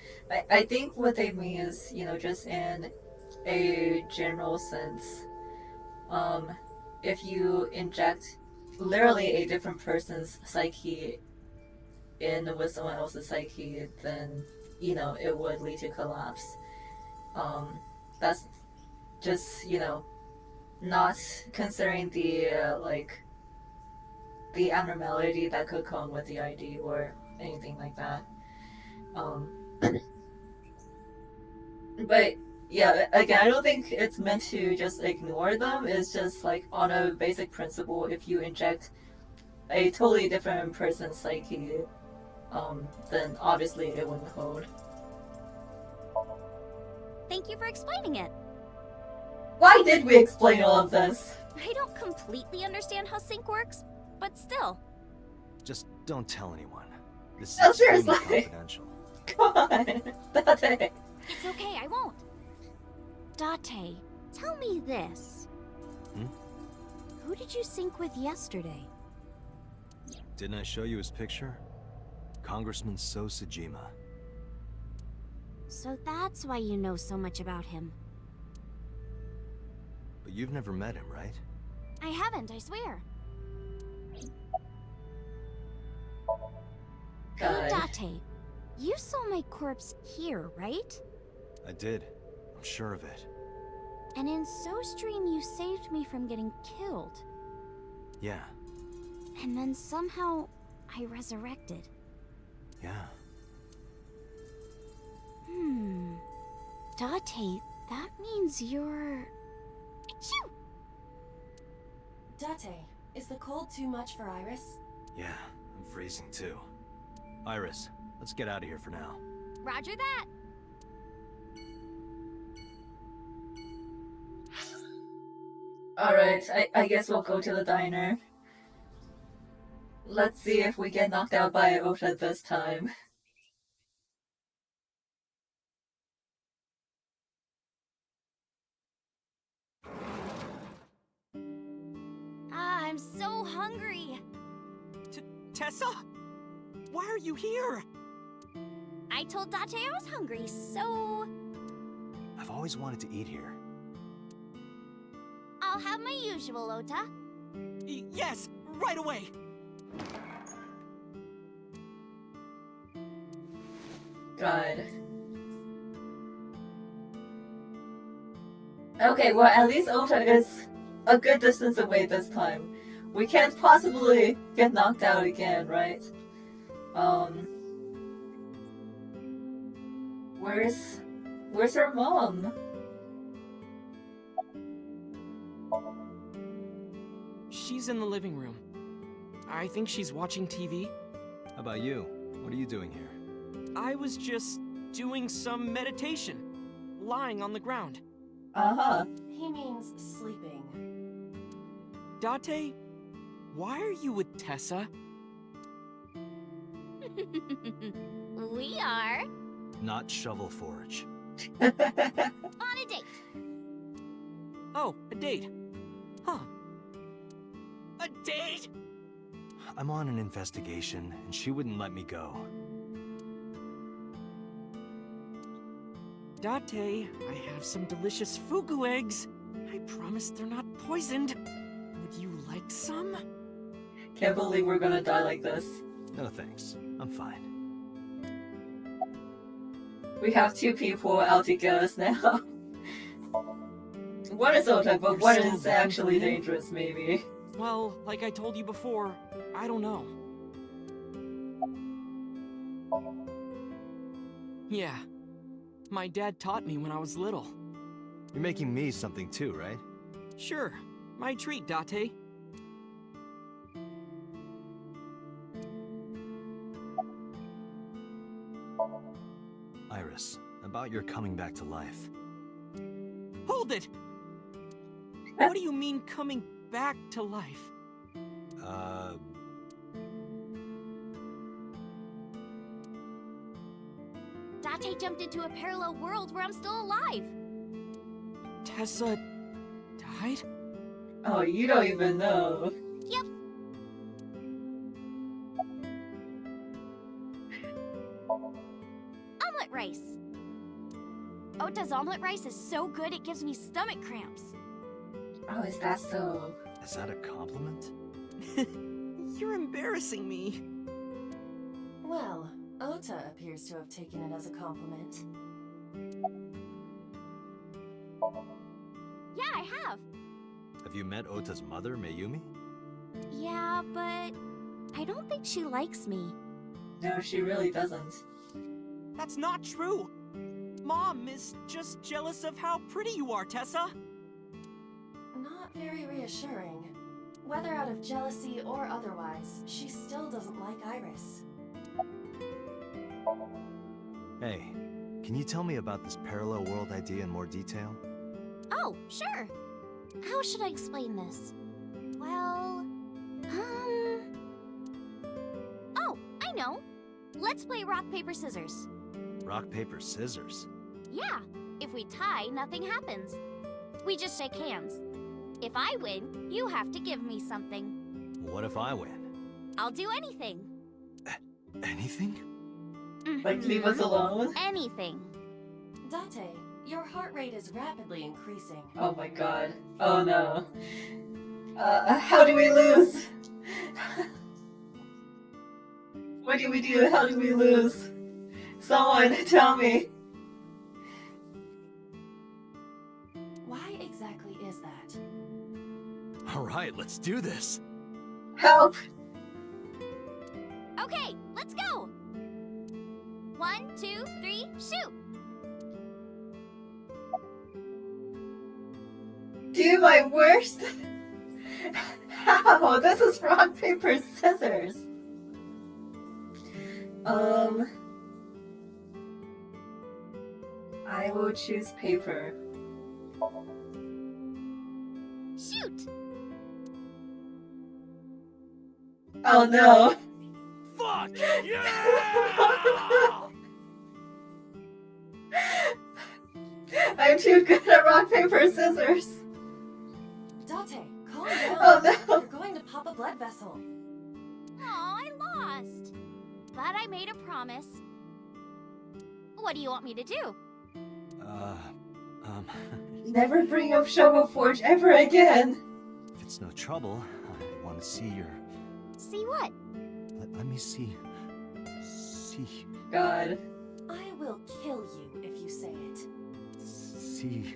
I think what they mean is, you know, just in a general sense, if you inject literally a different person's psyche in with someone else's psyche, then, you know, it would lead to collapse. That's just, you know, not considering the, the abnormality that could come with the ID or anything like that. But yeah, again, I don't think it's meant to just ignore them. It's just like on a basic principle, if you inject a totally different person's psyche, then obviously it wouldn't hold. Thank you for explaining it. Why did we explain all of this? I don't completely understand how sync works, but still. Just don't tell anyone. This is No, extremely seriously. confidential. Come on, that's it. It's okay, I won't. Date, tell me this. Hmm? Who did you sync with yesterday? Didn't I show you his picture? Congressman Sojima. So that's why you know so much about him. But you've never met him, right? I haven't, I swear. God. Hey, Date, you saw my corpse here, right? I did. I'm sure of it. And in SoStream, you saved me from getting killed. Yeah, And then somehow, I resurrected. yeah. Date, that means you're... Achoo! Date, is the cold too much for Iris? Yeah, I'm freezing too. Iris, let's get out of here for now. Roger that! Alright, I guess we'll go to the diner. Let's see if we get knocked out by Ota this time. Ah, I'm so hungry. Tessa? Why are you here? I told Date I was hungry, so I've always wanted to eat here. I'll have my usual, Ota. Yes, right away. God. Okay, well, at least Ota is a good distance away this time. We can't possibly get knocked out again, right? Where's her mom? She's in the living room. I think she's watching TV. How about you? What are you doing here? I was just doing some meditation, lying on the ground. Uh-huh. He means sleeping. Date, why are you with Tessa? We are Not shovel forage. on a date. Oh, a date. Huh. A date? I'm on an investigation, and she wouldn't let me go. Date, I have some delicious fugu eggs. I promise they're not poisoned. Would you like some? Can't believe we're gonna die like this. No thanks. I'm fine. We have two people out to get us now. One is Ota, but one You're so is actually lonely. dangerous, maybe. Well, like I told you before, I don't know. Yeah. My dad taught me when I was little. You're making me something too, right? Sure. My treat, Date. Iris, about your coming back to life. Hold it! What do you mean coming back to life? Date jumped into a parallel world where I'm still alive. Tessa died? Oh, you don't even know. Yep. Omelet rice. Ota's omelet rice is so good it gives me stomach cramps. Oh, is that so? Is that a compliment? You're embarrassing me. Well, Ota appears to have taken it as a compliment. Yeah, I have. Have you met Ota's mother, Mayumi? Yeah, but I don't think she likes me. No, she really doesn't. That's not true. Mom is just jealous of how pretty you are, Tessa. Not very reassuring. Whether out of jealousy or otherwise, she still doesn't like Iris. Hey, can you tell me about this parallel world idea in more detail? Oh, sure. How should I explain this? Well, oh, I know. Let's play rock, paper, scissors. Rock, paper, scissors. Yeah, if we tie, nothing happens. We just shake hands. If I win, you have to give me something. What if I win? I'll do anything. Anything? Like, leave us alone? Anything. Date, your heart rate is rapidly increasing. Oh my god. Oh no. How do we lose? What do we do? How do we lose? Someone tell me. Why exactly is that? All right, let's do this. Help! Okay, let's go. 1, 2, 3, shoot. Do my worst? How? This is rock, paper, scissors. I will choose paper. Shoot. cute. Oh no. Fuck yeah! I'm too good at rock, paper, scissors. Date, calm down. Oh no. You're going to pop a blood vessel. Aw, I lost. But I made a promise. What do you want me to do? Never bring up Shovel Forge ever again. If it's no trouble, I want to see your... See what? Let me see... See... God. I will kill you if you say it. See...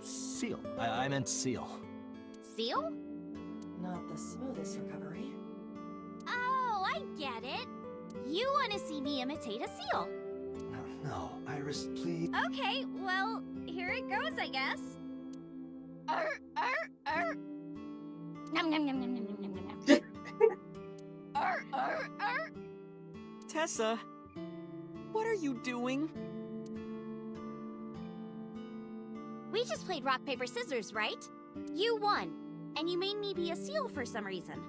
seal. I meant seal. Seal? Not the smoothest recovery. Oh, I get it. You want to see me imitate a seal. No, Iris, please. Okay, well, here it goes, I guess. Nom nom nom nom nom nom nom nom. Tessa, what are you doing? We just played rock, paper, scissors, right? You won, and you made me be a seal for some reason.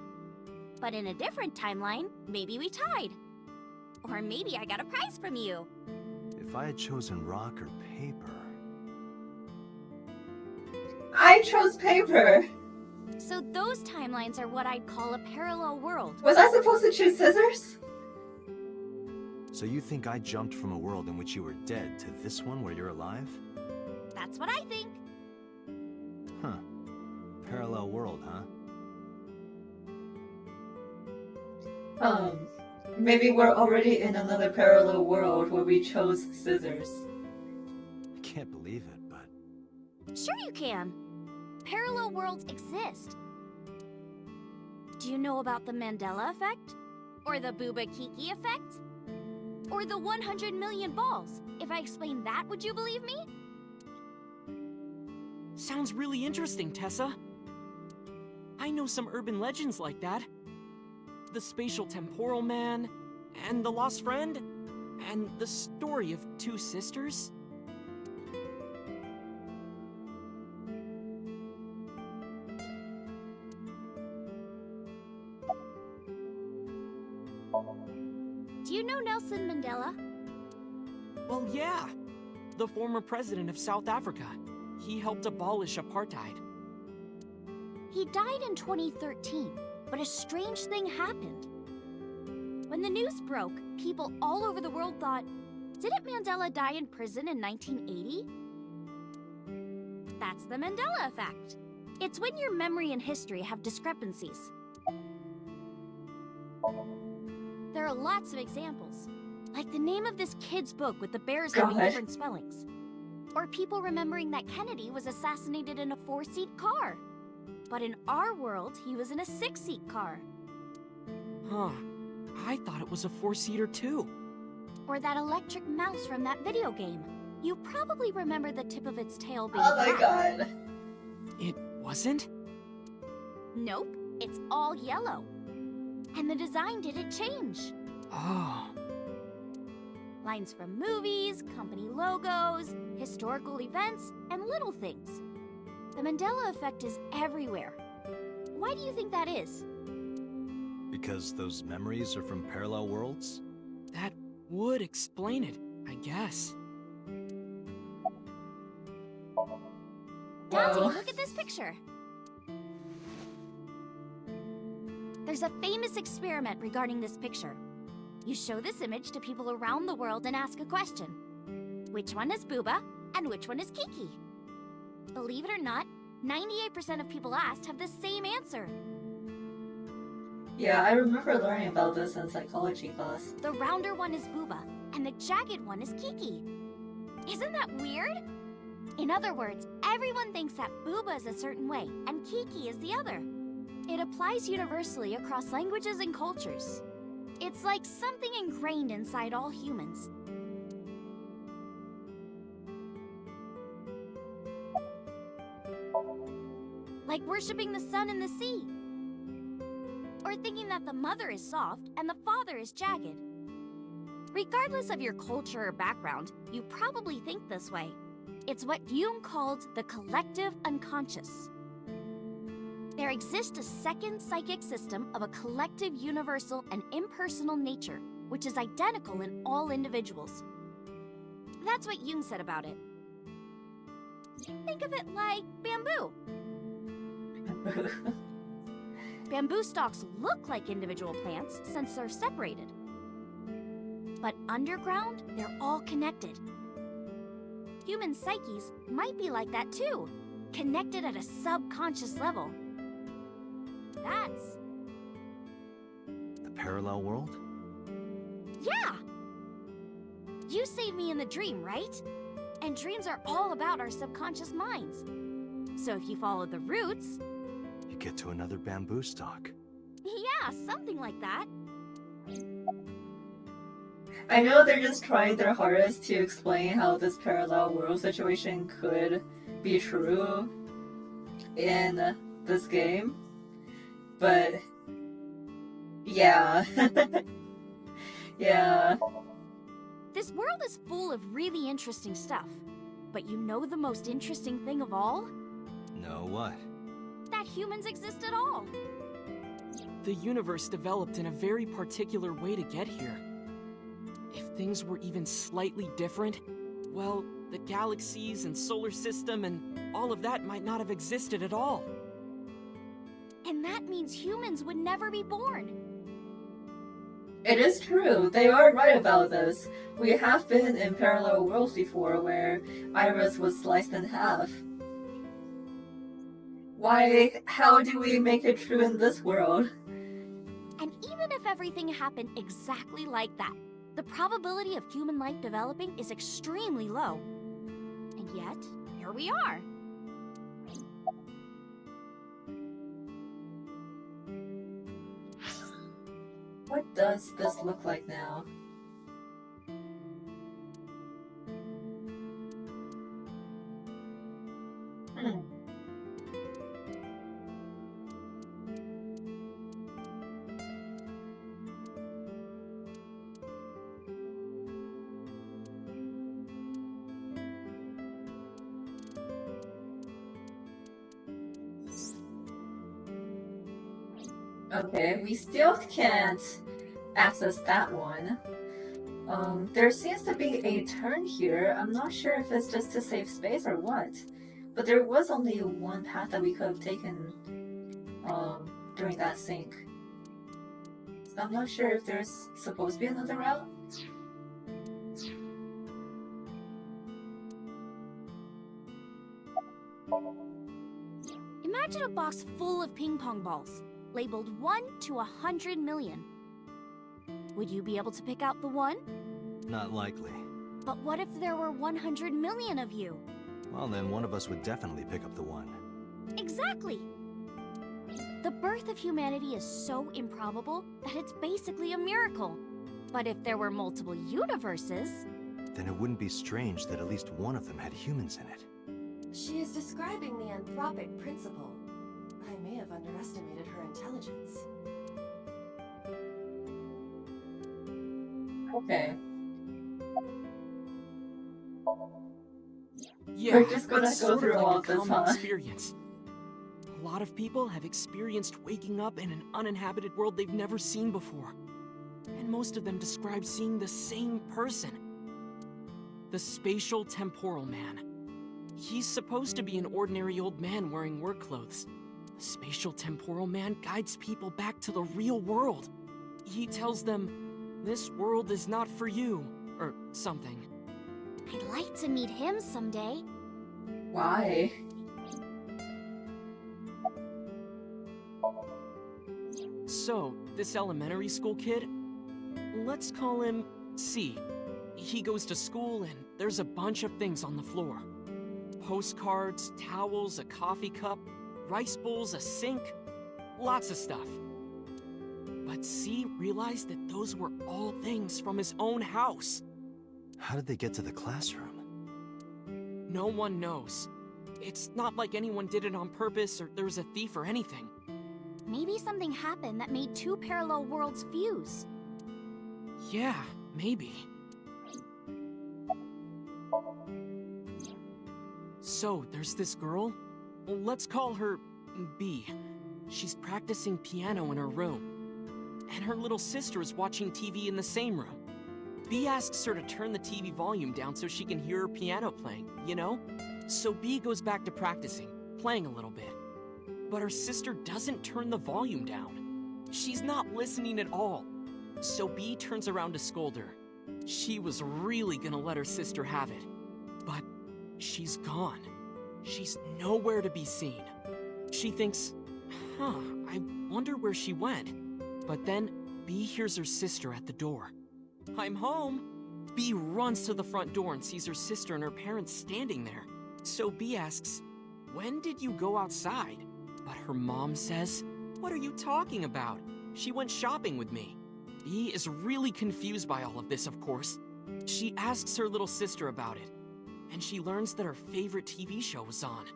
But in a different timeline, maybe we tied. Or maybe I got a prize from you. If I had chosen rock or paper... I chose paper. So those timelines are what I'd call a parallel world. Was I supposed to choose scissors? So you think I jumped from a world in which you were dead to this one where you're alive? That's what I think. Huh. Parallel world, huh? Maybe we're already in another parallel world where we chose scissors. I can't believe it, but... Sure you can. Parallel worlds exist. Do you know about the Mandela effect? Or the Booba Kiki effect? Or the 100 million balls? If I explain that, would you believe me? Sounds really interesting, Tessa. I know some urban legends like that. The spatial temporal man, and the lost friend, and the story of two sisters. Do you know Nelson Mandela? Well, yeah. The former president of South Africa. He helped abolish apartheid. He died in 2013, but a strange thing happened. When the news broke, people all over the world thought, didn't Mandela die in prison in 1980? That's the Mandela effect. It's when your memory and history have discrepancies. There are lots of examples, like the name of this kid's book with the bears having different spellings. Or people remembering that Kennedy was assassinated in a 4-seat car. But in our world, he was in a 6-seat car. Huh. I thought it was a 4-seater too. Or that electric mouse from that video game. You probably remember the tip of its tail being Oh my black. god. It wasn't? Nope, it's all yellow. And the design didn't change. Oh. Lines from movies, company logos, historical events, and little things. The Mandela effect is everywhere. Why do you think that is? Because those memories are from parallel worlds? That would explain it, I guess. Dante, look at this picture. There's a famous experiment regarding this picture. You show this image to people around the world and ask a question. Which one is Booba and which one is Kiki? Believe it or not, 98% of people asked have the same answer. Yeah, I remember learning about this in psychology class. The rounder one is Booba, and the jagged one is Kiki. Isn't that weird? In other words, everyone thinks that Booba is a certain way, and Kiki is the other. It applies universally across languages and cultures. It's like something ingrained inside all humans. Like worshipping the sun and the sea. Or thinking that the mother is soft and the father is jagged. Regardless of your culture or background, you probably think this way. It's what Jung called the collective unconscious. There exists a second psychic system of a collective, universal, and impersonal nature, which is identical in all individuals. That's what Jung said about it. Think of it like bamboo. Bamboo stalks look like individual plants since they're separated. But underground, they're all connected. Human psyches might be like that too, connected at a subconscious level. That's... The parallel world? Yeah! You saved me in the dream, right? And dreams are all about our subconscious minds. So if you follow the roots... You get to another bamboo stalk. Yeah, something like that. I know they're just trying their hardest to explain how this parallel world situation could be true in this game, but yeah. Yeah. This world is full of really interesting stuff. But you know the most interesting thing of all? No, what? That humans exist at all. The universe developed in a very particular way to get here. If things were even slightly different, well, the galaxies and solar system and all of that might not have existed at all. And that means humans would never be born. It is true, they are right about this. We have been in parallel worlds before where Iris was sliced in half. How do we make it true in this world? And even if everything happened exactly like that, the probability of human life developing is extremely low. And yet, here we are. What does this look like now? Okay, we still can't access that one. There seems to be a turn here. I'm not sure if it's just to save space or what. But there was only one path that we could have taken during that sync. So I'm not sure if there's supposed to be another route. Imagine a box full of ping pong balls, labeled 1 to 100 million. Would you be able to pick out the one? Not likely. But what if there were 100 million of you? Well, then one of us would definitely pick up the one. Exactly! The birth of humanity is so improbable that it's basically a miracle. But if there were multiple universes... Then it wouldn't be strange that at least one of them had humans in it. She is describing the anthropic principle. I may have underestimated her intelligence. Okay. Yeah, We're just gonna it's go sort of through like all a this, common huh? experience. A lot of people have experienced waking up in an uninhabited world they've never seen before. And most of them describe seeing the same person. The spatial temporal man. He's supposed to be an ordinary old man wearing work clothes. The spatial temporal man guides people back to the real world. He tells them, this world is not for you, or something. I'd like to meet him someday. Why? So, this elementary school kid, let's call him C. He goes to school and there's a bunch of things on the floor. Postcards, towels, a coffee cup, rice bowls, a sink, lots of stuff. But C realized that those were all things from his own house. How did they get to the classroom? No one knows. It's not like anyone did it on purpose or there was a thief or anything. Maybe something happened that made two parallel worlds fuse. Yeah, maybe. So, there's this girl. Let's call her B. She's practicing piano in her room. And her little sister is watching TV in the same room. B asks her to turn the TV volume down so she can hear her piano playing, you know? So B goes back to practicing, playing a little bit. But her sister doesn't turn the volume down. She's not listening at all. So B turns around to scold her. She was really gonna let her sister have it. But she's gone. She's nowhere to be seen. She thinks, I wonder where she went. But then B hears her sister at the door. I'm home! B runs to the front door and sees her sister and her parents standing there. So B asks, when did you go outside? But her mom says, what are you talking about? She went shopping with me. B is really confused by all of this, of course. She asks her little sister about it, and she learns that her favorite TV show was on.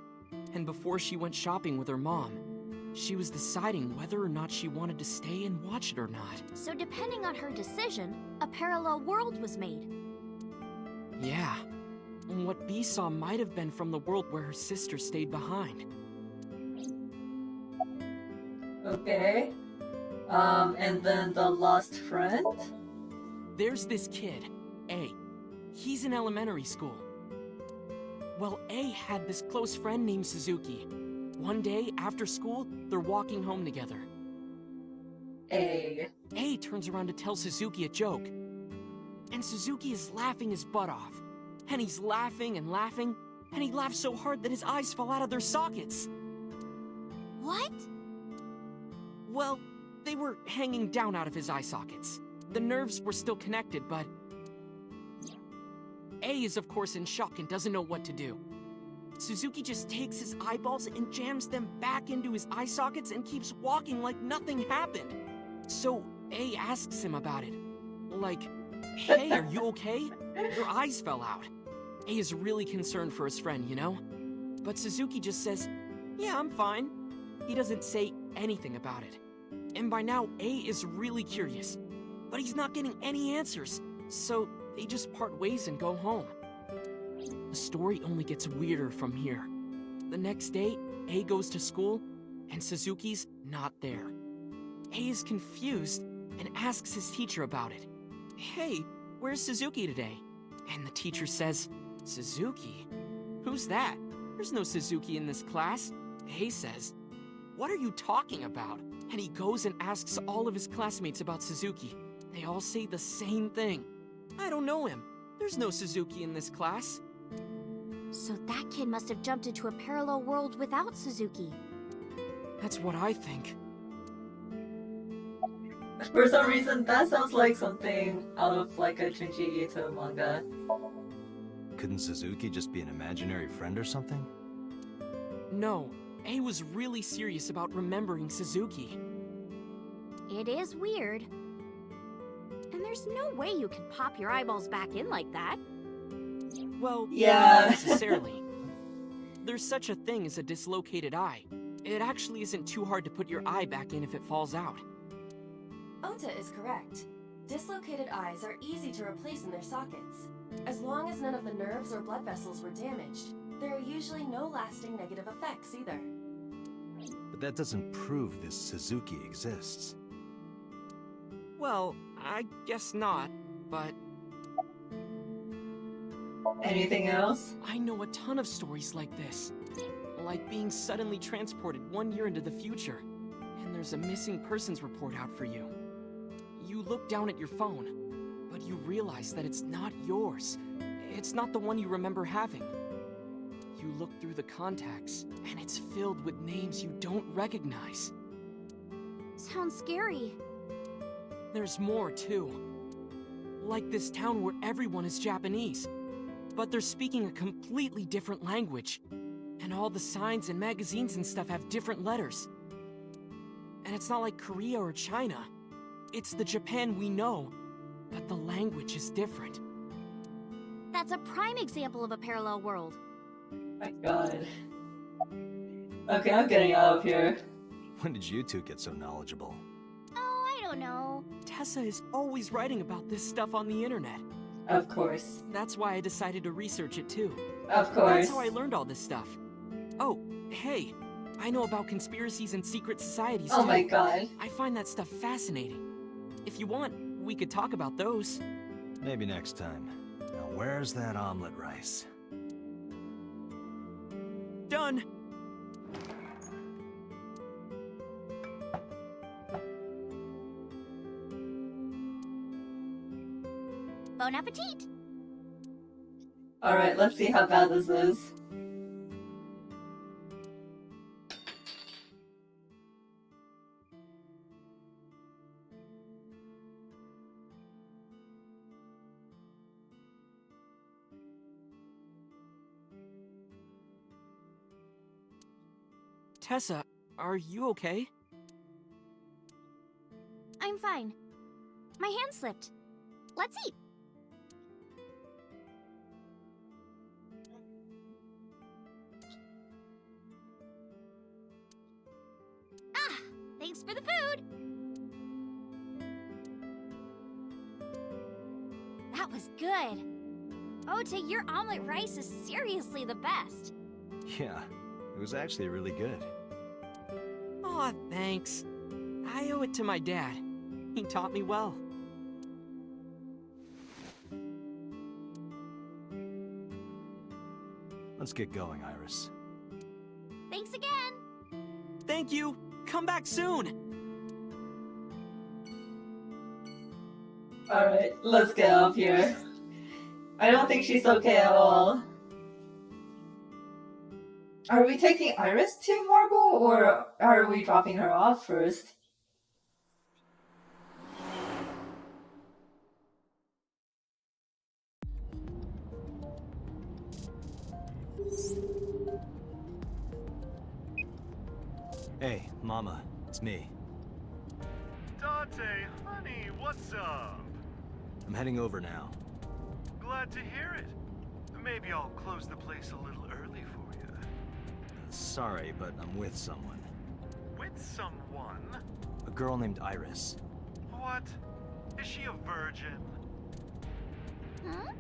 And before she went shopping with her mom, she was deciding whether or not she wanted to stay and watch it or not. So depending on her decision, a parallel world was made. Yeah. And what B saw might have been from the world where her sister stayed behind. Okay. And then the lost friend? There's this kid, A. He's in elementary school. Well, A had this close friend named Suzuki. One day, after school, they're walking home together. A turns around to tell Suzuki a joke. And Suzuki is laughing his butt off. And he's laughing and laughing, and he laughs so hard that his eyes fall out of their sockets. What? Well, they were hanging down out of his eye sockets. The nerves were still connected, but... A is of course in shock and doesn't know what to do. Suzuki just takes his eyeballs and jams them back into his eye sockets and keeps walking like nothing happened. So A asks him about it. Like, hey, are you okay? Your eyes fell out. A is really concerned for his friend, you know? But Suzuki just says, yeah, I'm fine. He doesn't say anything about it. And by now, A is really curious. But he's not getting any answers, so they just part ways and go home. The story only gets weirder from here. The next day, A goes to school, and Suzuki's not there. A is confused and asks his teacher about it. Hey, where's Suzuki today? And the teacher says, Suzuki? Who's that? There's no Suzuki in this class. A says, what are you talking about? And he goes and asks all of his classmates about Suzuki. They all say the same thing. I don't know him. There's no Suzuki in this class. So that kid must have jumped into a parallel world without Suzuki. That's what I think. For some reason, that sounds like something out of like a Junji Ito manga. Couldn't Suzuki just be an imaginary friend or something? No, A was really serious about remembering Suzuki. It is weird. And there's no way you can pop your eyeballs back in like that. Well, Yeah. not necessarily. There's such a thing as a dislocated eye. It actually isn't too hard to put your eye back in if it falls out. Ota is correct. Dislocated eyes are easy to replace in their sockets. As long as none of the nerves or blood vessels were damaged, there are usually no lasting negative effects either. But that doesn't prove this Suzuki exists. Well, I guess not, but... Anything else? I know a ton of stories like this. Like being suddenly transported 1 year into the future, and there's a missing persons report out for you. You look down at your phone, but you realize that it's not yours. It's not the one you remember having. You look through the contacts, and it's filled with names you don't recognize. Sounds scary. There's more, too. Like this town where everyone is Japanese, but they're speaking a completely different language. And all the signs and magazines and stuff have different letters. And it's not like Korea or China. It's the Japan we know, but the language is different. That's a prime example of a parallel world. My god. Okay, I'm getting out of here. When did you two get so knowledgeable? Oh, I don't know. Tessa is always writing about this stuff on the internet. Of course. That's why I decided to research it too. Of course. That's how I learned all this stuff. Oh, hey, I know about conspiracies and secret societies Oh too. my god. I find that stuff fascinating. If you want, we could talk about those. Maybe next time. Now where's that omelet rice? Done! Bon appetit! Alright, let's see how bad this is. Tessa, are you okay? I'm fine. My hand slipped. Let's eat. Ah, thanks for the food. That was good. Ota, your omelet rice is seriously the best. Yeah, it was actually really good. Aw, thanks. I owe it to my dad. He taught me well. Let's get going, Iris. Thanks again. Thank you. Come back soon. Alright, let's get up here. I don't think she's okay at all. Are we taking Iris to Marble, or are we dropping her off first? Hey, Mama, it's me. Dante, honey, what's up? I'm heading over now. Glad to hear it. Maybe I'll close the place a little early for you. Sorry, but I'm with someone. With someone? A girl named Iris. What? Is she a virgin? Huh?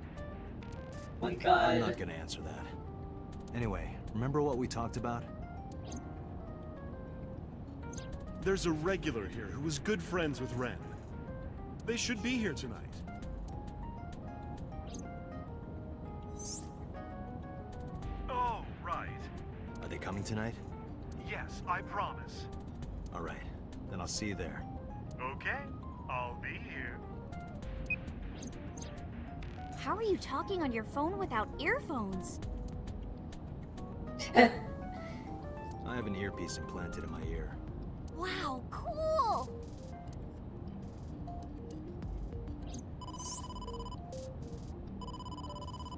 My god. I'm not gonna answer that. Anyway, remember what we talked about? There's a regular here who was good friends with Ren. They should be here tonight. Oh, right. Are they coming tonight? Yes, I promise. Alright, then I'll see you there. Okay, I'll be here. How are you talking on your phone without earphones? I have an earpiece implanted in my ear. Wow, cool!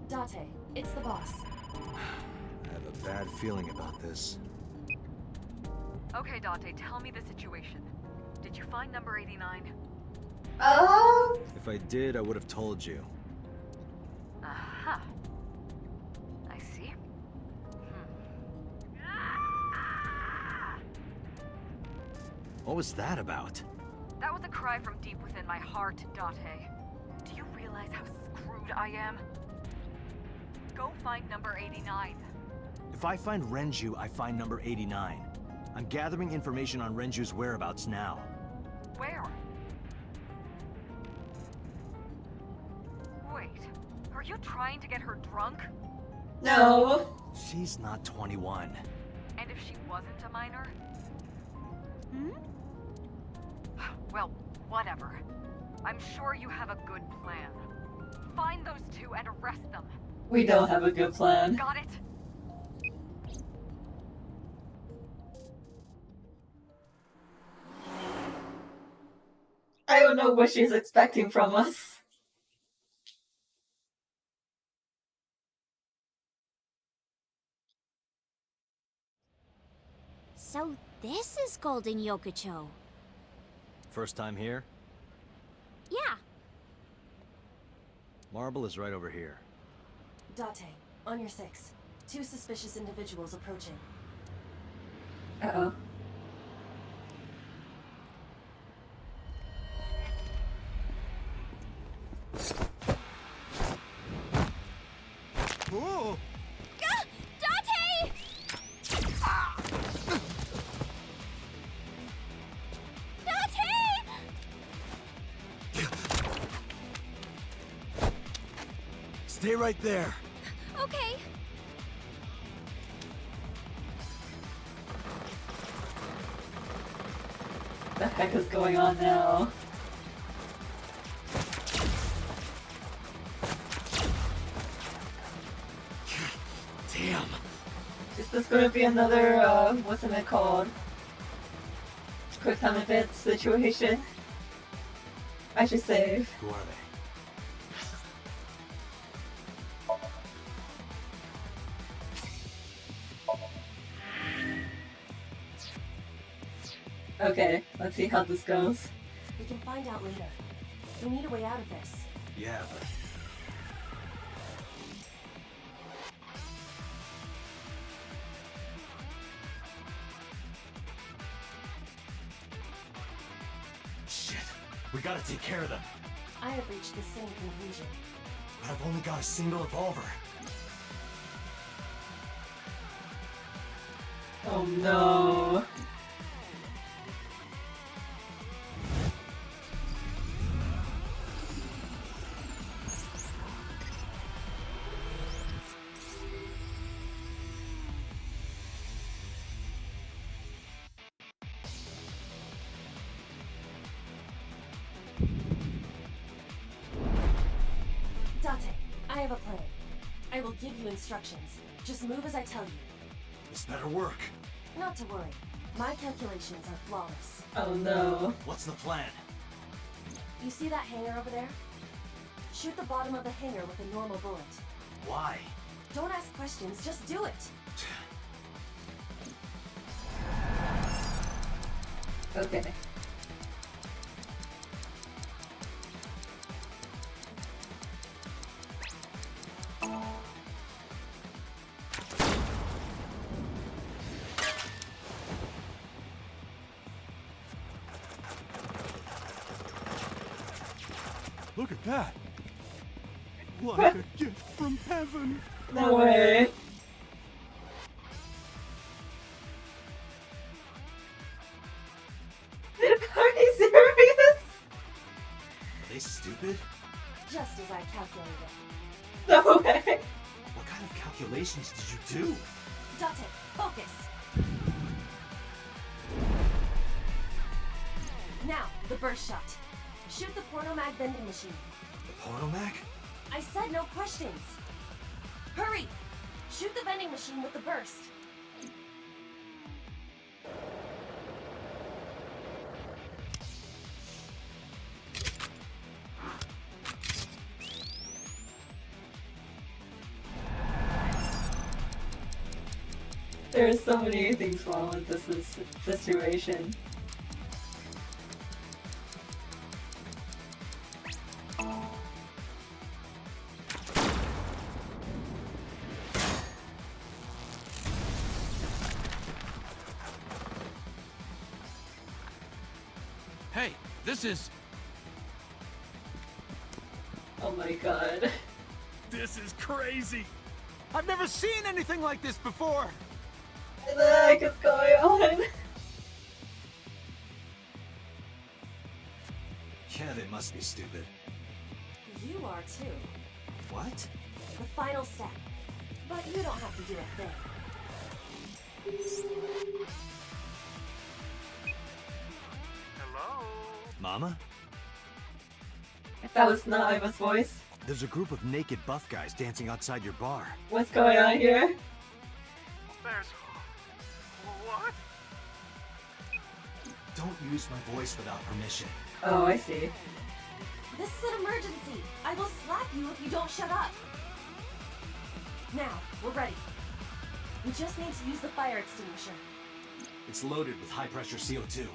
Date, it's the boss. I have a bad feeling about this. Okay, Dante, tell me the situation. Did you find number 89? If I did, I would have told you. Uh-huh. I see. What was that about? That was a cry from deep within my heart, Date. Do you realize how screwed I am? Go find number 89. If I find Renju, I find number 89. I'm gathering information on Renju's whereabouts now. Where? Wait, are you trying to get her drunk? No. She's not 21. And if she wasn't a minor? Hmm? Well, whatever. I'm sure you have a good plan. Find those two and arrest them. We don't have a good plan. Got it? I don't know what she's expecting from us. So this is Golden Yokocho. First time here? Yeah. Marble is right over here. Date, on your 6. 2 suspicious individuals approaching. Uh-oh. Oh! Dante! Dante! Stay right there. Okay. The heck is going on now? Damn. Is this gonna be another, what's it called? Quick time event situation? I should save. Who are they? Okay, let's see how this goes. We can find out later. We need a way out of this. Yeah, but... Shit. We gotta take care of them. I have reached the same conclusion. But I've only got a single revolver. Oh no. Date, I have a plan. I will give you instructions. Just move as I tell you. This better work. Not to worry. My calculations are flawless. Oh no. What's the plan? You see that hangar over there? Shoot the bottom of the hangar with a normal bullet. Why? Don't ask questions, just do it. Okay. Look at that! Like a gift from heaven! No way. Are you serious? Are they stupid? Just as I calculated. No way. What kind of calculations did you do? Date, focus. Now, the burst shot. Shoot the pornomag vending machine. The Pornomac? I said no questions. Hurry! Shoot the vending machine with the burst. There are so many things wrong with this situation. Hey, this is... Oh my god. This is crazy! I've never seen anything like this before! What the heck is going on? Yeah, they must be stupid. You are too. What? The final step. But you don't have to do a thing. Hello? Mama? That was not Iva's voice. There's a group of naked buff guys dancing outside your bar. What's going on here? There's... what? Don't use my voice without permission. Oh, I see. This is an emergency. I will slap you if you don't shut up. Now, we're ready. We just need to use the fire extinguisher. It's loaded with high-pressure CO2.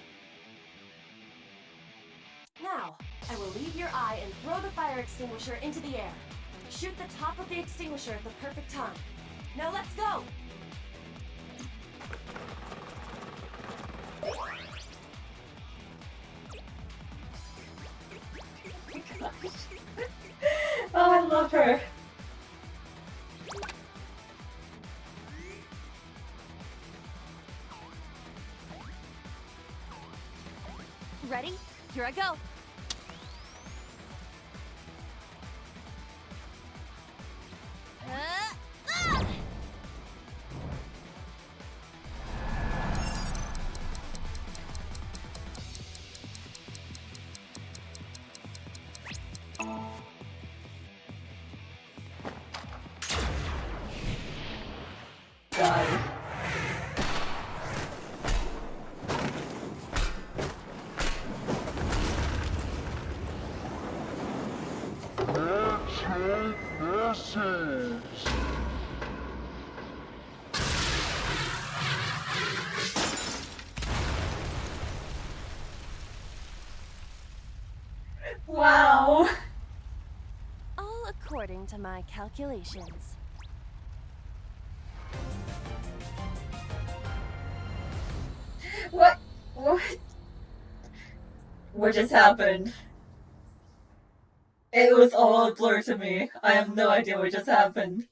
Now, I will leave your eye and throw the fire extinguisher into the air. Shoot the top of the extinguisher at the perfect time. Now let's go! Oh, I love her. Ready? Here I go. Ah! God. Wow. All according to my calculations. What? What? What just happened? It was all a blur to me. I have no idea what just happened.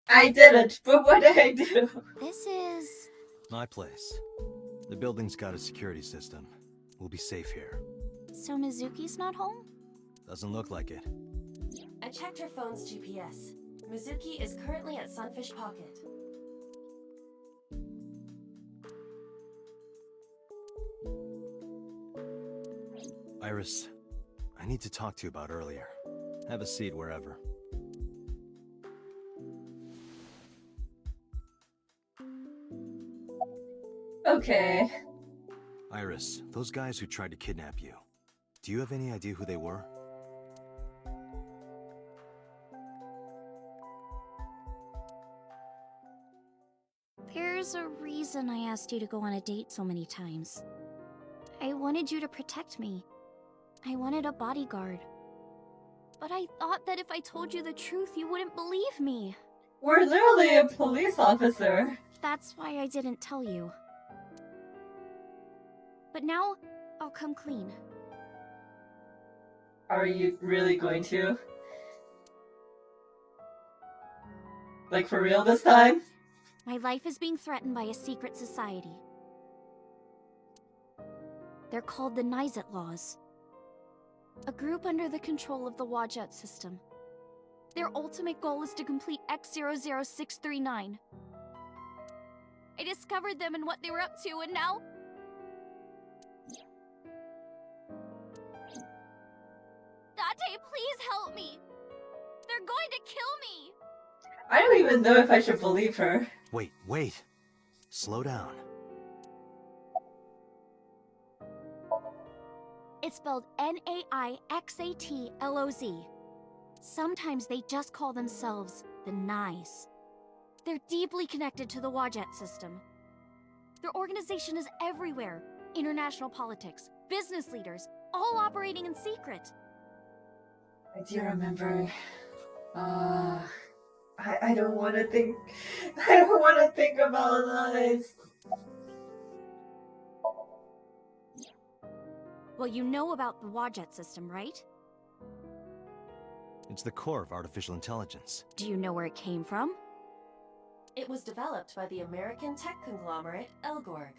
I did it, but what did I do? This is... My place. The building's got a security system. We'll be safe here. So Mizuki's not home? Doesn't look like it. I checked her phone's GPS. Mizuki is currently at Sunfish Pocket. Iris, I need to talk to you about earlier. Have a seat wherever. Okay. Iris, those guys who tried to kidnap you, do you have any idea who they were? There's a reason I asked you to go on a date so many times. I wanted you to protect me. I wanted a bodyguard. But I thought that if I told you the truth, you wouldn't believe me. We're literally a police officer. That's why I didn't tell you. But now, I'll come clean. Are you really going to? Like for real this time? My life is being threatened by a secret society. They're called the Nizet Laws. A group under the control of the Wadjet system. Their ultimate goal is to complete X00639. I discovered them and what they were up to, and now... Date, please help me! They're going to kill me! I don't even know if I should believe her. Wait. Slow down. It's spelled Naixatloz. Sometimes they just call themselves the Nice. They're deeply connected to the Wadjet system. Their organization is everywhere. International politics, business leaders, all operating in secret. I do remember. I don't want to think. I don't want to think about this. Well, you know about the Wadjet system, right? It's the core of artificial intelligence. Do you know where it came from? It was developed by the American tech conglomerate Elgorg.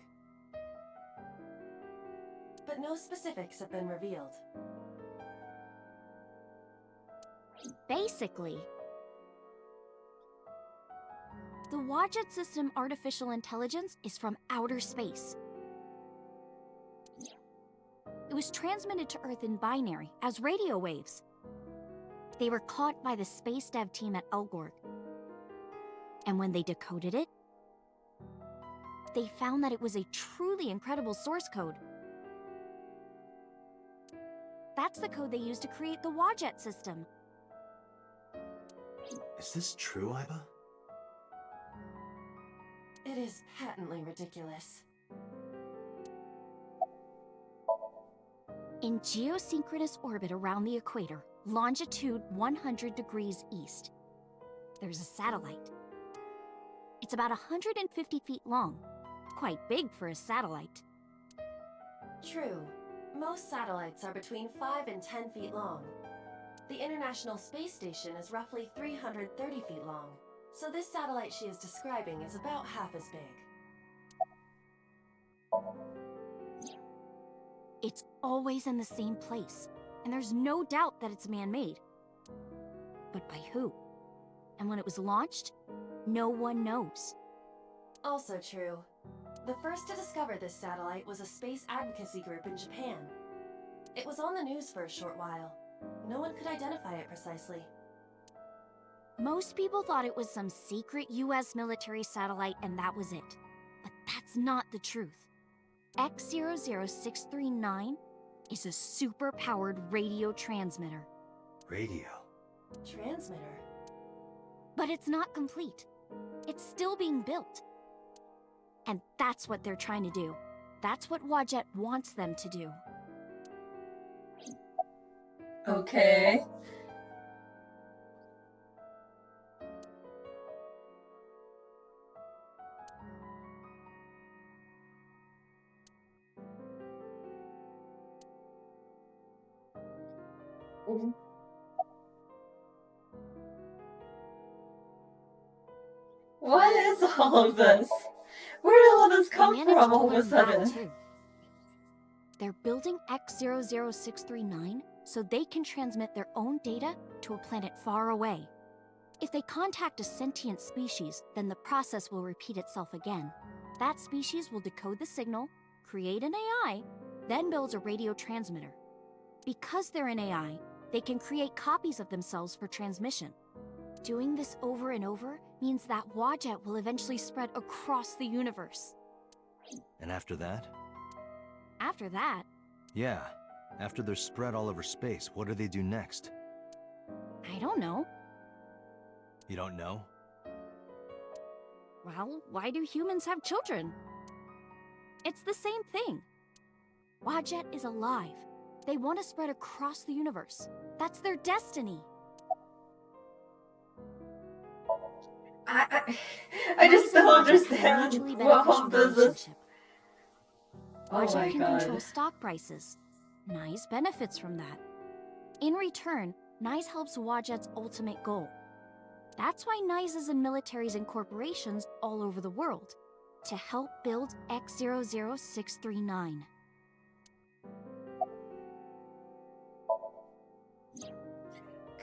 But no specifics have been revealed. Basically, the Wadjet system artificial intelligence is from outer space. It was transmitted to Earth in binary, as radio waves. They were caught by the space dev team at Elgorg. And when they decoded it, they found that it was a truly incredible source code. That's the code they used to create the Wadjet system. Is this true, Iba? It is patently ridiculous. In geosynchronous orbit around the equator, longitude 100 degrees east, there's a satellite. It's about 150 feet long, quite big for a satellite. True. Most satellites are between 5 and 10 feet long. The International Space Station is roughly 330 feet long. So this satellite she is describing is about half as big. It's always in the same place, and there's no doubt that it's man-made. But by who? And when it was launched, no one knows. Also true. The first to discover this satellite was a space advocacy group in Japan. It was on the news for a short while. No one could identify it precisely. Most people thought it was some secret US military satellite and that was it. But that's not the truth. X00639 is a super-powered radio transmitter. Radio? Transmitter? But it's not complete. It's still being built. And that's what they're trying to do. That's what Wadjet wants them to do. Okay. What is all of this? Where did all this come They managed from to all of a learn that, sudden? too. They're building X00639 so they can transmit their own data to a planet far away. If they contact a sentient species, then the process will repeat itself again. That species will decode the signal, create an AI, then builds a radio transmitter. Because they're an AI, they can create copies of themselves for transmission. Doing this over and over means that Wadjet will eventually spread across the universe. And after that? After that, Yeah. After they're spread all over space, what do they do next? I don't know. You don't know? Well, why do humans have children? It's the same thing. Wadjet is alive. They want to spread across the universe. That's their destiny. I just don't understand what all this is. Oh my Wadjet can control god. stock prices. Nyes benefits from that. In return, Nyes helps Wadjet's ultimate goal. That's why Nyes is in militaries and corporations all over the world, to help build X00639.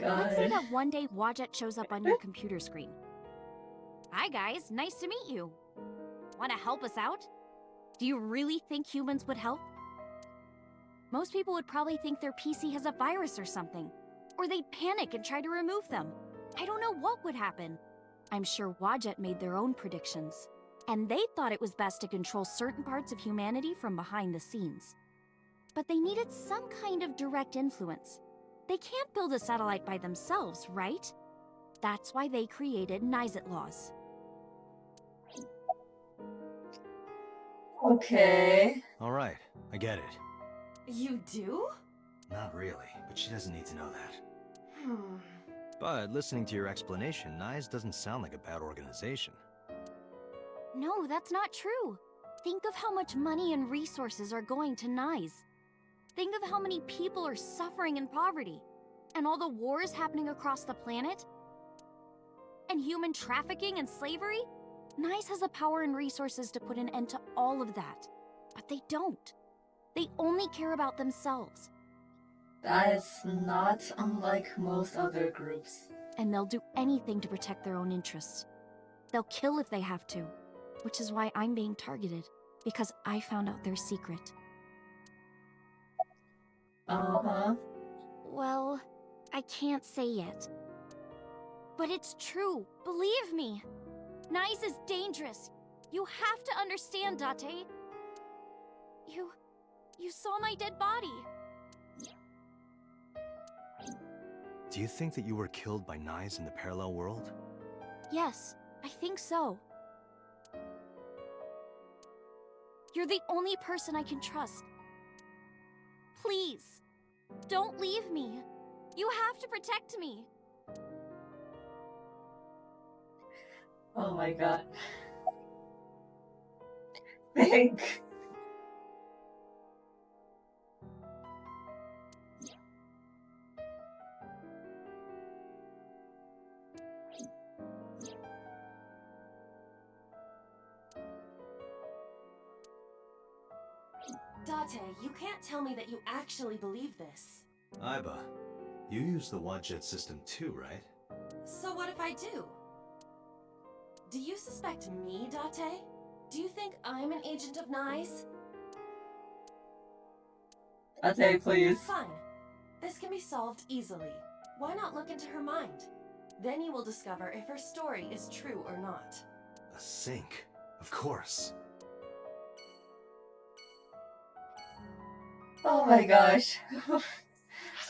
Let's say God. that one day Wadjet shows up on your computer screen. Hi guys, nice to meet you. Want to help us out? Do you really think humans would help? Most people would probably think their PC has a virus or something. Or they'd panic and try to remove them. I don't know what would happen. I'm sure Wadjet made their own predictions. And they thought it was best to control certain parts of humanity from behind the scenes. But they needed some kind of direct influence. They can't build a satellite by themselves, right? That's why they created Nyset laws. Okay. Alright, I get it. You do? Not really, but she doesn't need to know that. Hmm. But listening to your explanation, Nyes doesn't sound like a bad organization. No, that's not true. Think of how much money and resources are going to Nyes. Think of how many people are suffering in poverty. And all the wars happening across the planet. And human trafficking and slavery. Nyes has the power and resources to put an end to all of that. But they don't. They only care about themselves. That is not unlike most other groups. And they'll do anything to protect their own interests. They'll kill if they have to. Which is why I'm being targeted. Because I found out their secret. Uh-huh. Well, I can't say yet. But it's true, believe me. Nyes is dangerous. You have to understand, Date. You saw my dead body. Do you think that you were killed by Nyes in the parallel world? Yes, I think so. You're the only person I can trust. Please, don't leave me. You have to protect me. Oh my god. Think. Date, you can't tell me that you actually believe this. Iba, you use the Wadjet system too, right? So what if I do? Do you suspect me, Date? Do you think I'm an agent of Nye's? Date, please. Fine. This can be solved easily. Why not look into her mind? Then you will discover if her story is true or not. A sync, of course. Oh my gosh.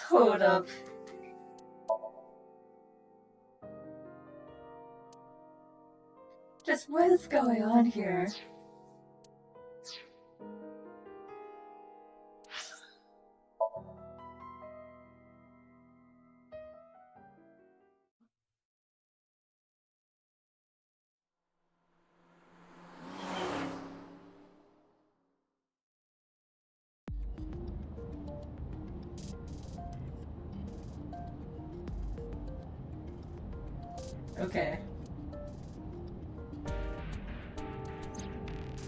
Hold up. Just what is going on here? Okay.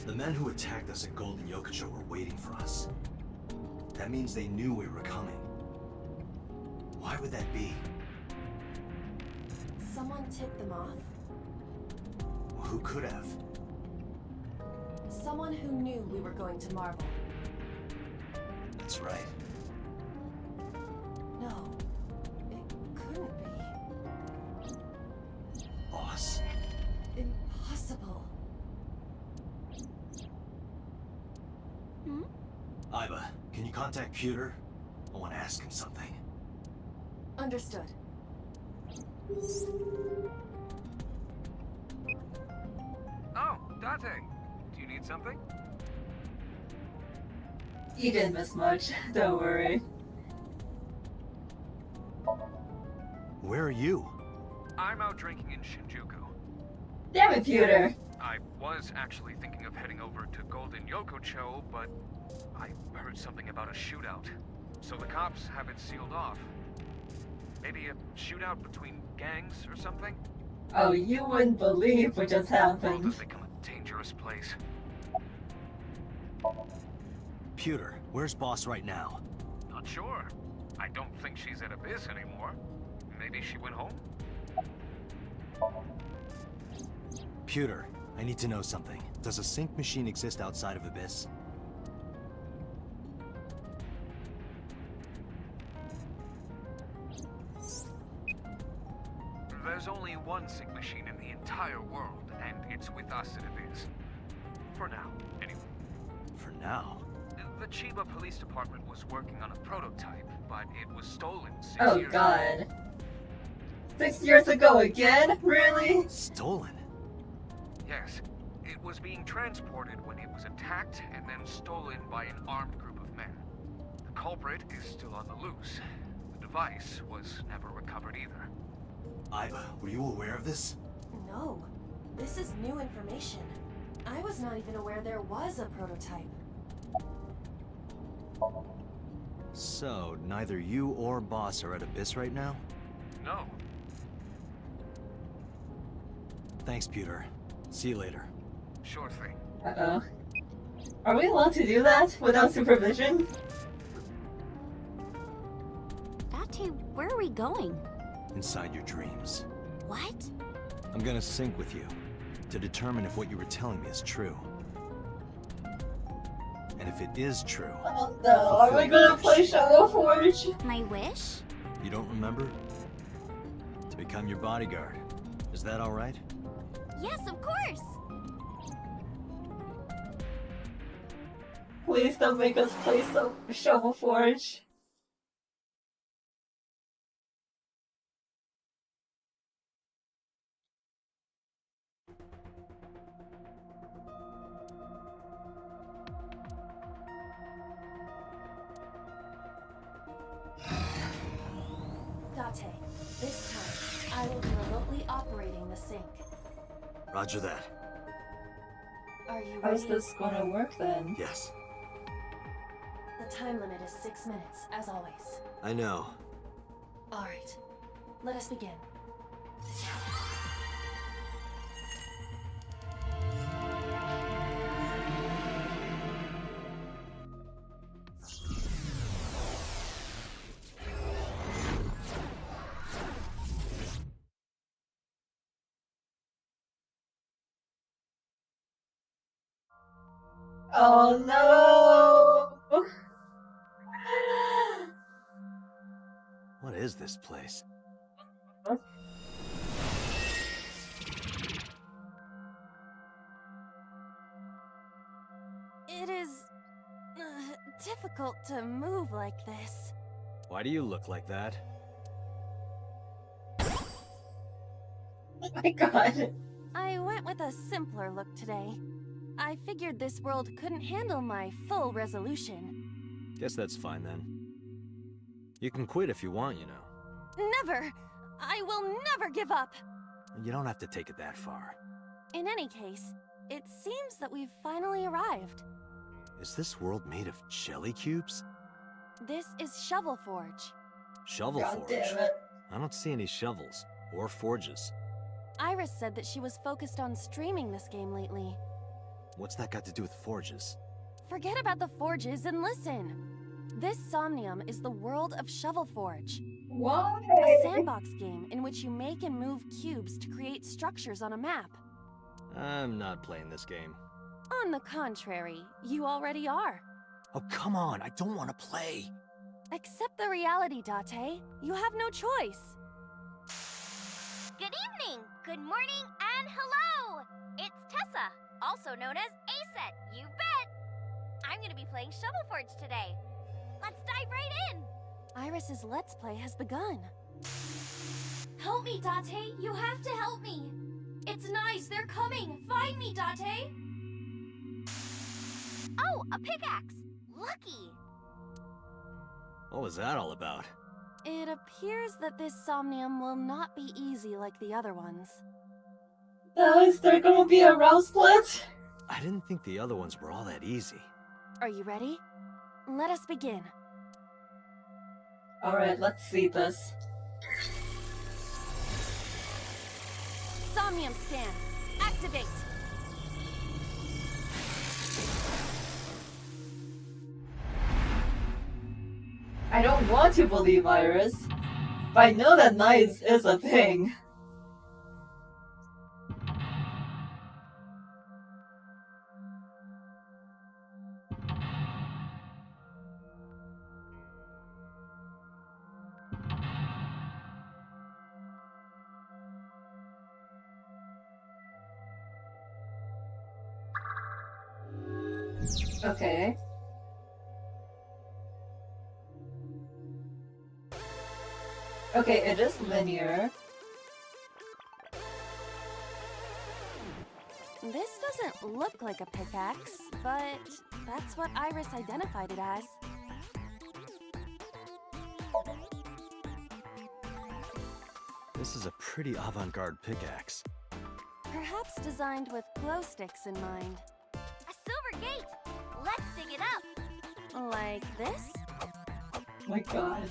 The men who attacked us at Golden Yokocho were waiting for us. That means they knew we were coming. Why would that be? Someone tipped them off? Well, who could have? Someone who knew we were going to Marvel. That's right. No, it couldn't be. Boss. Impossible. Iba, can you contact Pewter? I want to ask him something. Understood. Oh, Date. Do you need something? You didn't miss much, don't worry. Where are you? I'm out drinking in Shinjuku. Damn it, Pewter! I was actually thinking of heading over to Golden Yokocho, but I heard something about a shootout. So the cops have it sealed off. Maybe a shootout between gangs or something? Oh, you wouldn't believe what just The world happened. has become a dangerous place. Pewter, where's Boss right now? Not sure. I don't think she's at Abyss anymore. Maybe she went home? Pewter, I need to know something. Does a sync machine exist outside of Abyss? There's only one sync machine in the entire world, and it's with us at Abyss. For now, anyway. For now? The Chiba Police Department was working on a prototype, but it was stolen 6 Oh years god. 6 years ago again? Really? Stolen? Yes. It was being transported when it was attacked and then stolen by an armed group of men. The culprit is still on the loose. The device was never recovered either. Iba, were you aware of this? No. This is new information. I was not even aware there was a prototype. So, neither you or Boss are at Abyss right now? No. Thanks, Pewter. See you later. Sure thing. Uh-oh. Are we allowed to do that without supervision? Date, where are we going? Inside your dreams. What? I'm gonna sync with you to determine if what you were telling me is true. And if it is true, Oh no, are we gonna play Shadow Forge? My wish? you don't remember? To become your bodyguard. Is that alright? Yes, of course! Please don't make us play some Shovel Forge. Date, this time, I will be remotely operating the sync. Roger that. Are you How's ready? this gonna work then? Yes. The time limit is 6 minutes, as always. I know. Alright, let us begin. Oh no! What is this place? It is difficult to move like this. Why do you look like that? Oh my god. I went with a simpler look today. I figured this world couldn't handle my full resolution. Guess that's fine then. You can quit if you want, you know. Never! I will never give up! You don't have to take it that far. In any case, it seems that we've finally arrived. Is this world made of jelly cubes? This is Shovel Forge. Shovel God Forge? damn it. I don't see any shovels or forges. Iris said that she was focused on streaming this game lately. What's that got to do with forges? Forget about the forges and listen. This Somnium is the world of Shovel Forge. Why? A sandbox game in which you make and move cubes to create structures on a map. I'm not playing this game. On the contrary, you already are. Oh, come on, I don't want to play. Accept the reality, Date. You have no choice. Good evening, good morning, and hello! It's Tessa, also known as A-Set, you bet! I'm gonna be playing Shovel Forge today. Let's dive right in! Iris's Let's Play has begun. Help me, Date! You have to help me! It's nice, they're coming! Find me, Date! Oh, a pickaxe! Lucky! What was that all about? It appears that this Somnium will not be easy like the other ones. Is there gonna be a round split? I didn't think the other ones were all that easy. Are you ready? Let us begin. Alright, let's see this. Somnium scan. Activate. I don't want to believe Iris, but I know that nice is a thing. Okay. Okay, it is linear. This doesn't look like a pickaxe, but that's what Iris identified it as. This is a pretty avant-garde pickaxe. Perhaps designed with glow sticks in mind. A silver gate! Let's dig it up! Like this? Oh my god.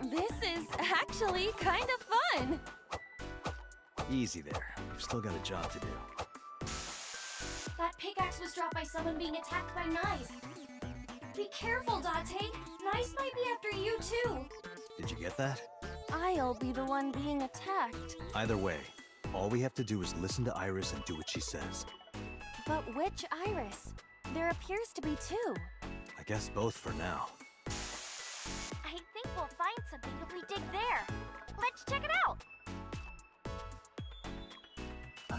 This is actually kind of fun! Easy there. We've still got a job to do. That pickaxe was dropped by someone being attacked by Nice. Be careful, Date! Nice might be after you too! Did you get that? I'll be the one being attacked. Either way, all we have to do is listen to Iris and do what she says. But which Iris? There appears to be two. I guess both for now. I think we'll find something if we dig there. Let's check it out!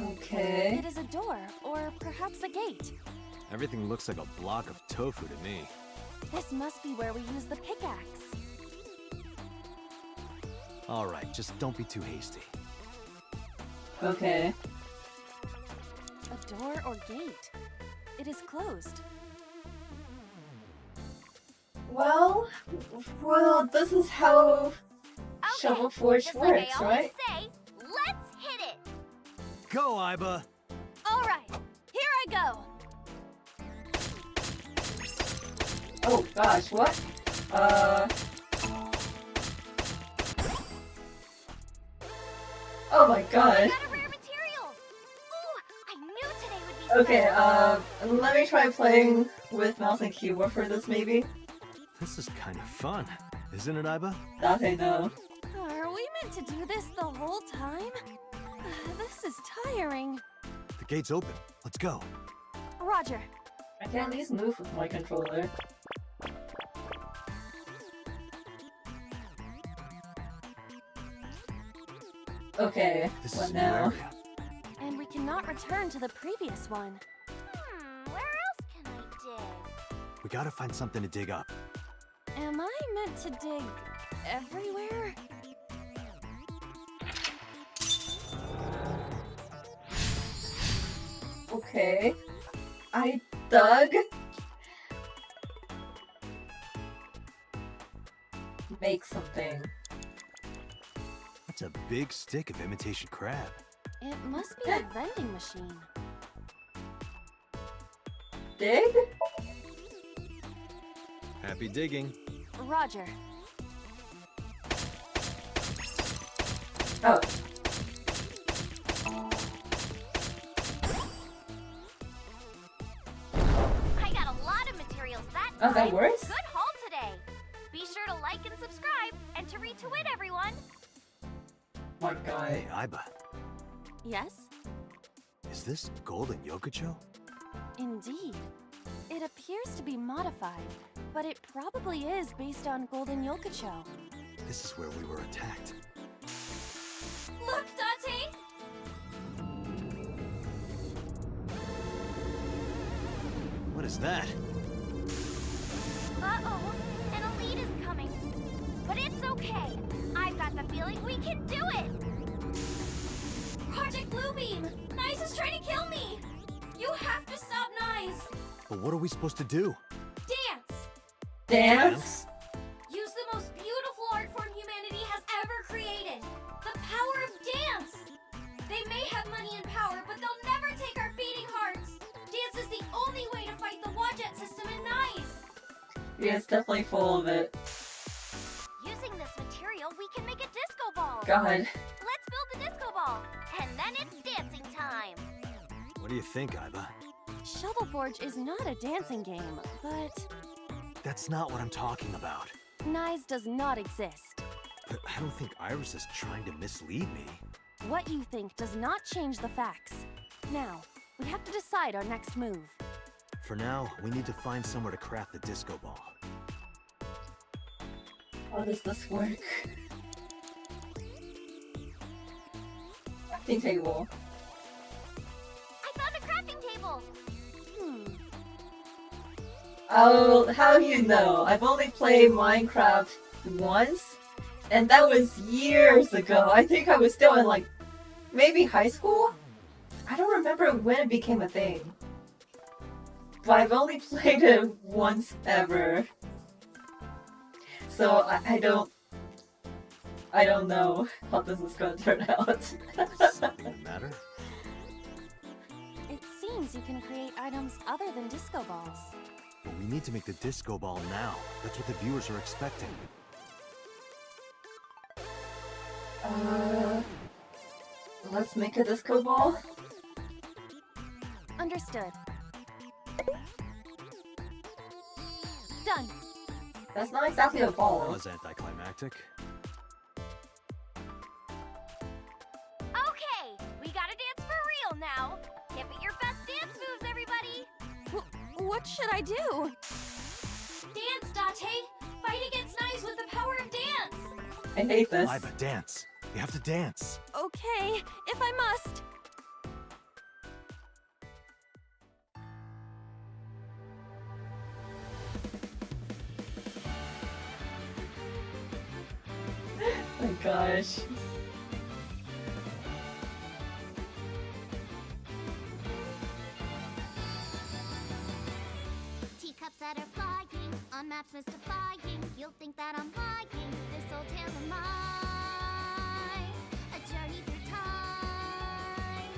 Okay. It is a door, or perhaps a gate. Everything looks like a block of tofu to me. This must be where we use the pickaxe. Alright, just don't be too hasty. Okay. A door or gate. It is closed. Well, this is how Shovel Forge just works, like I always right? say, let's hit it! Go, Iba! Alright, here I go! Oh gosh, what? Oh my god. Got a rare material! Ooh, I knew today would be Okay, let me try playing with mouse and keyboard for this maybe. This is kind of fun, isn't it, Iba? That I know. Are we meant to do this the whole time? This is tiring. The gate's open. Let's go. Roger. I can at least move with my controller. Okay, This what is a new now? area. And we cannot return to the previous one. Where else can I dig? We gotta find something to dig up. Am I meant to dig everywhere? Okay. I dug. Make something. That's a big stick of imitation crab. It must be a vending machine. Dig? Happy digging. Roger. Oh. I got a lot of materials that time. Oh, that works? Good haul today. Be sure to like and subscribe and to retweet everyone. My god. Hey, Aiba. Yes? Is this Golden Yokocho? Indeed. It appears to be modified, but it probably is based on Golden Yokocho. This is where we were attacked. Look, Date! What is that? Uh-oh, an elite is coming. But it's okay. I've got the feeling we can do it. Project Bluebeam! Nice is trying to kill me! You have to stop Nice! But what are we supposed to do? Dance! Dance? Use the most beautiful art form humanity has ever created. The power of dance! They may have money and power, but they'll never take our beating hearts. Dance is the only way to fight the Wadjet system in Nice. Yeah, it's definitely full of it. Using this material, we can make a disco ball. God. Let's build the disco ball, and then it's dancing time. What do you think, Aiba? Shovel Forge is not a dancing game, but That's not what I'm talking about. Nice does not exist. But I don't think Iris is trying to mislead me. What you think does not change the facts. Now, we have to decide our next move. For now, we need to find somewhere to craft the disco ball. How does this work? Crafting table. I found a crafting table. Oh, how do you know? I've only played Minecraft once, and that was years ago. I think I was still in like, maybe high school? I don't remember when it became a thing. But I've only played it once ever. So I don't know how this is gonna turn out. Something the matter? It seems you can create items other than disco balls. But we need to make the disco ball now. That's what the viewers are expecting. Let's make a disco ball. Understood. Done. That's not exactly a That ball. was anticlimactic. Okay, we gotta dance for real now. Give it your best dance moves, everybody. What should I do? Dance, Date. Fight against Nice with the power of dance. I hate this. Aiba, dance. You have to dance. Okay, if I must. Oh my gosh. Teacups that are flying, on maps mystifying. You'll think that I'm lying. This old tale of mine, a journey through time.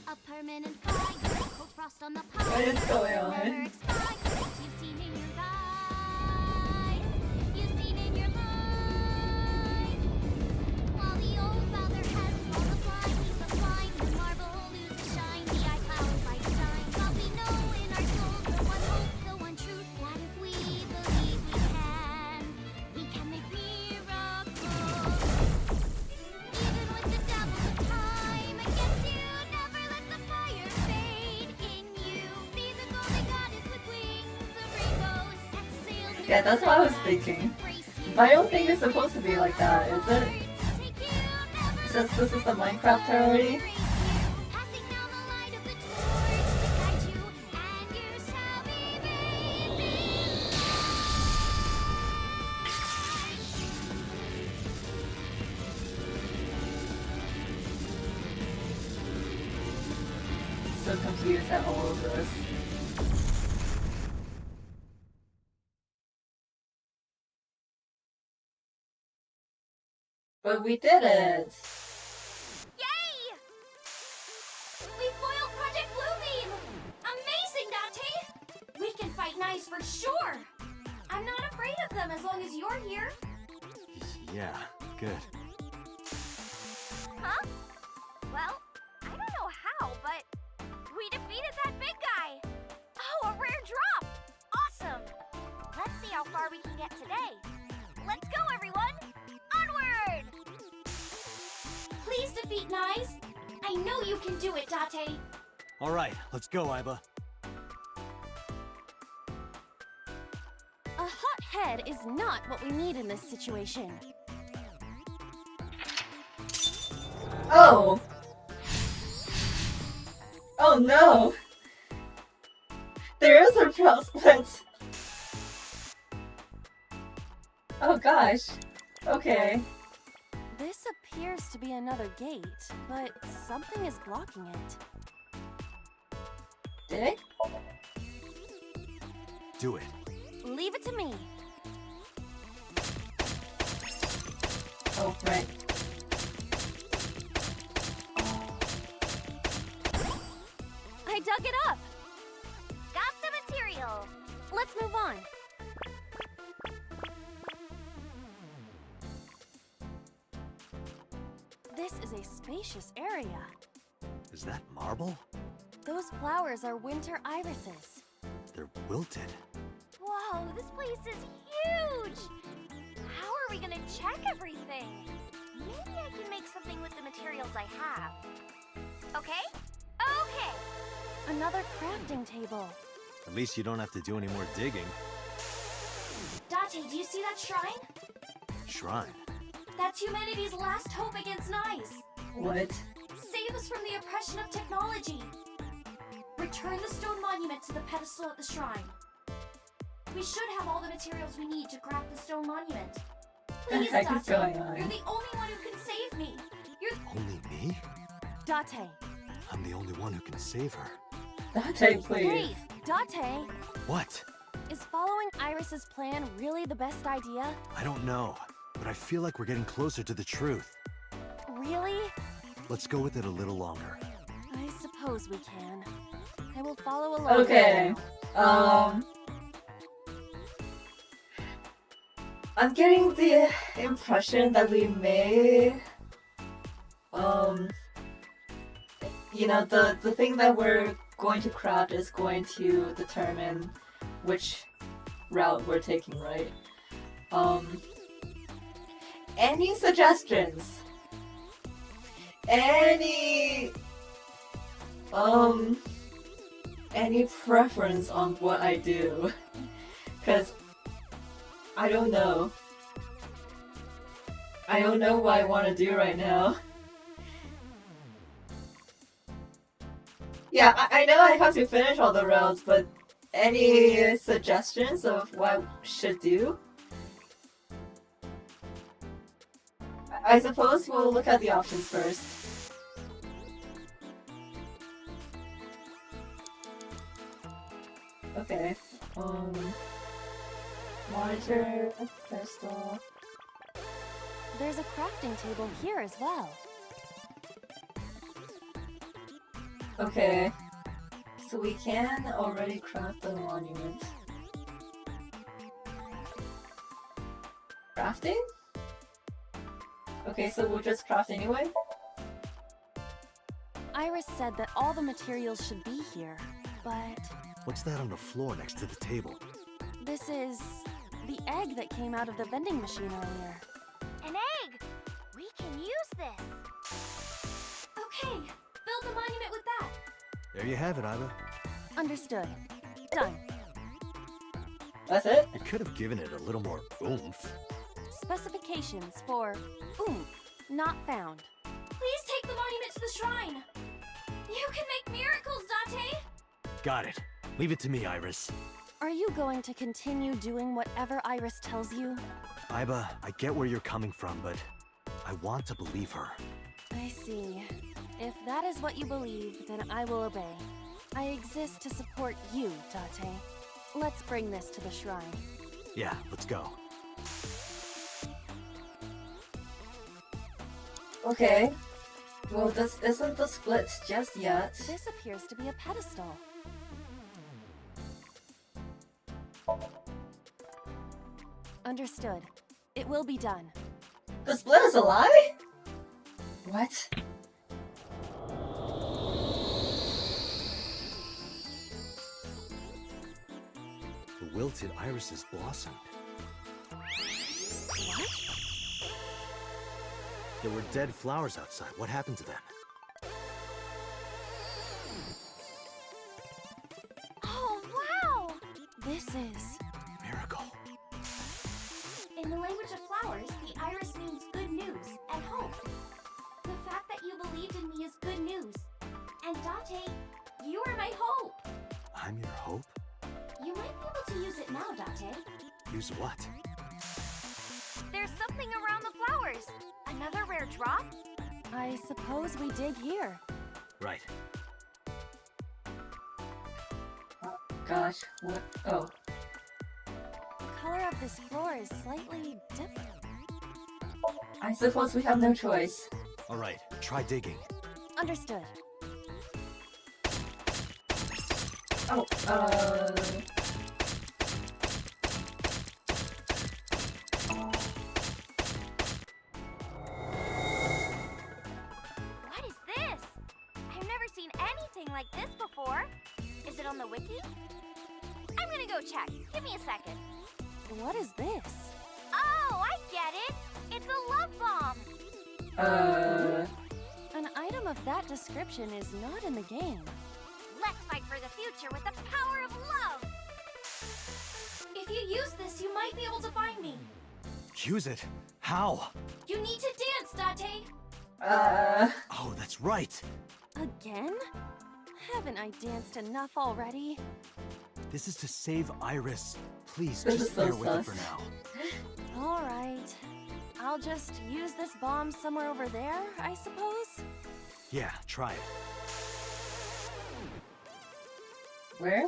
A permanent fire, cold frost on the pine. What is going on? Never expires. You've seen in your eyes, you've seen in your mind. While the old bow their heads, while the blind leave the blind, the marble loses shine, the eye clouds by design. But we know in our souls the one hope, the one truth, that if we believe we can make miracles. Even with the devil of time against you, never let the Yeah, that's what I was thinking. But I don't think it's supposed to be like that, is it? Since this is the Minecraft already. So confused at all of this. But we did it! Yay! We foiled Project Bluebeam! Amazing, Dante! We can fight Knives for sure! I'm not afraid of them as long as you're here. Yeah, good. Huh? Well, I don't know how, but we defeated that big guy! Oh, a rare drop! Awesome! Let's see how far we can get today. Let's go, everyone! Onward! Please defeat Knives! I know you can do it, Date! Alright, let's go, Iba. A hot head is not what we need in this situation. Oh! Oh no! There is a prospect! Oh gosh. Okay. This appears to be another gate, but something is blocking it. Did it? Do it. Leave it to me. Oh, right. I dug it up! Got the material! Let's move on. This is a spacious area. Is that marble? Those flowers are winter irises. They're wilted. Whoa, this place is huge! How are we gonna check everything? Maybe I can make something with the materials I have. Okay? Okay! Another crafting table. At least you don't have to do any more digging. Date, do you see that shrine? Shrine. That's humanity's last hope against Nice. What? Save us from the oppression of technology. Return the stone monument to the pedestal at the shrine. We should have all the materials we need to craft the stone monument. Please, What the heck is Date, going on? you're the only one who can save me. You're Only me? Date. I'm the only one who can save her. Date, please. Wait, Date. What? Is following Iris's plan really the best idea? I don't know, but I feel like we're getting closer to the truth. Really? Let's go with it a little longer. I suppose we can. I will follow along. Okay. I'm getting the impression that we may, you know, the thing that we're going to craft is going to determine which route we're taking, right? Any suggestions? Any preference on what I do? Cause I don't know. I don't know what I want to do right now. Yeah, I know I have to finish all the routes, but any suggestions of what I should do? I suppose we'll look at the options first. Okay. Monitor, crystal. There's a crafting table here as well. Okay. So we can already craft the monument. Crafting? Okay, so we'll just craft anyway? Iris said that all the materials should be here, but What's that on the floor next to the table? this is the egg that came out of the vending machine earlier. an egg! We can use this! Okay, build the monument with that! There you have it, Iba. Understood. Done. That's it? You could have given it a little more oomph. Specifications for oomph not found. Please take the monument to the shrine. You can make miracles, Date. Got it. Leave it to me, Iris. Are you going to continue doing whatever Iris tells you? Iba, I get where you're coming from, but I want to believe her. I see. If that is what you believe, then I will obey. I exist to support you, Date. Let's bring this to the shrine. Yeah, let's go. Okay. Well, this isn't the split just yet. This appears to be a pedestal. Understood. It will be done. The split is a lie? What? The wilted irises blossomed. What? There were dead flowers outside. What happened to them? Oh, wow! This is... Miracle. In the language of flowers, the iris means good news and hope. The fact that you believed in me is good news. And Date, you are my hope. I'm your hope? You might be able to use it now, Date. Use what? There's something around the flowers. Another rare drop? I suppose we dig here. Right. Gosh, what? Oh. The color of this floor is slightly different. I suppose we have no choice. Alright, try digging. Understood. Oh, What is this? I've never seen anything like this before. Is it on the wiki? I'm gonna go check. Give me a second. What is this? Oh, I get it. It's a love bomb. An item of that description is not in the game. Let's fight for the future with the power of love. If you use this, you might be able to find me. Use it? How? You need to dance, Date. Oh, that's right. Again? Haven't I danced enough already? This is to save Iris. Please, This just is so bear with it for sus. now. Alright. I'll just use this bomb somewhere over there, I suppose? Yeah, try it. where?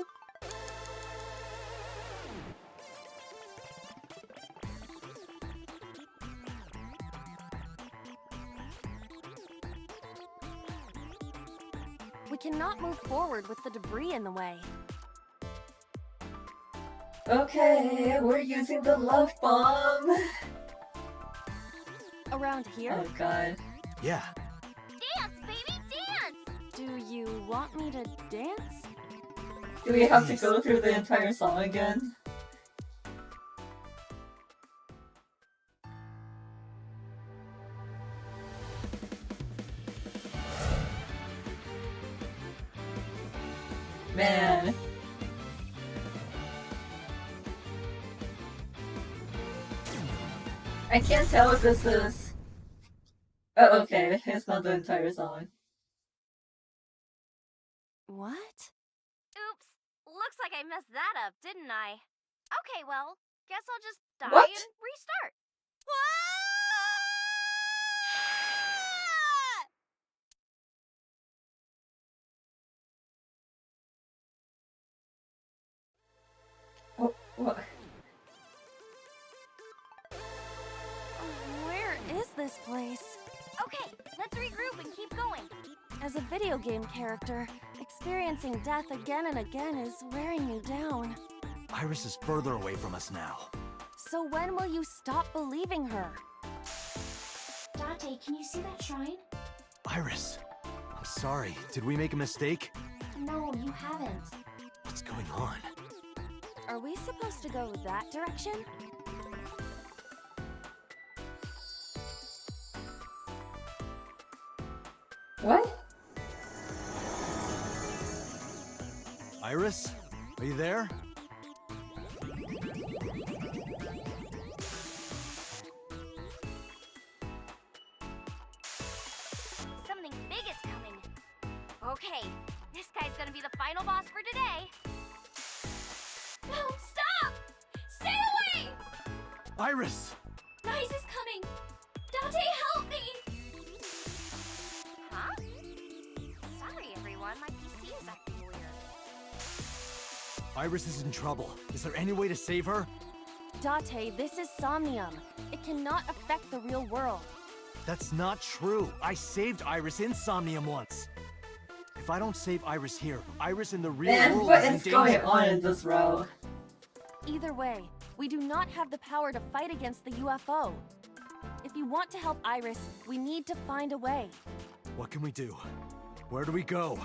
We cannot move forward with the debris in the way. Okay, we're using the love bomb. Around here? Oh god. Yeah. Dance, baby, dance! Do you want me to dance? Do we have to go through the entire song again? Man. I can't tell if this is... Oh, okay, it's not the entire song. What? Oops. Looks like I messed that up, didn't I? Okay, well, guess I'll just die What? and restart. What? Where is this place? Okay, let's regroup and keep going. As a video game character, experiencing death again and again is wearing me down. Iris is further away from us now. So when will you stop believing her? Dante, can you see that shrine? Iris, I'm sorry. Did we make a mistake? No, you haven't. What's going on? Are we supposed to go that direction? What? Iris? Are you there? Okay, this guy's gonna be the final boss for today. No, stop! Stay away! Iris! Nice is coming! Dante, help me! Huh? Sorry, everyone. My PC is acting weird. Iris is in trouble. Is there any way to save her? Date, this is Somnium. It cannot affect the real world. That's not true. I saved Iris in Somnium once. If I don't save Iris here, Iris in the real Man, world what is in is danger. going on in this row? Either way, we do not have the power to fight against the UFO. If you want to help Iris, we need to find a way. What can we do? Where do we go?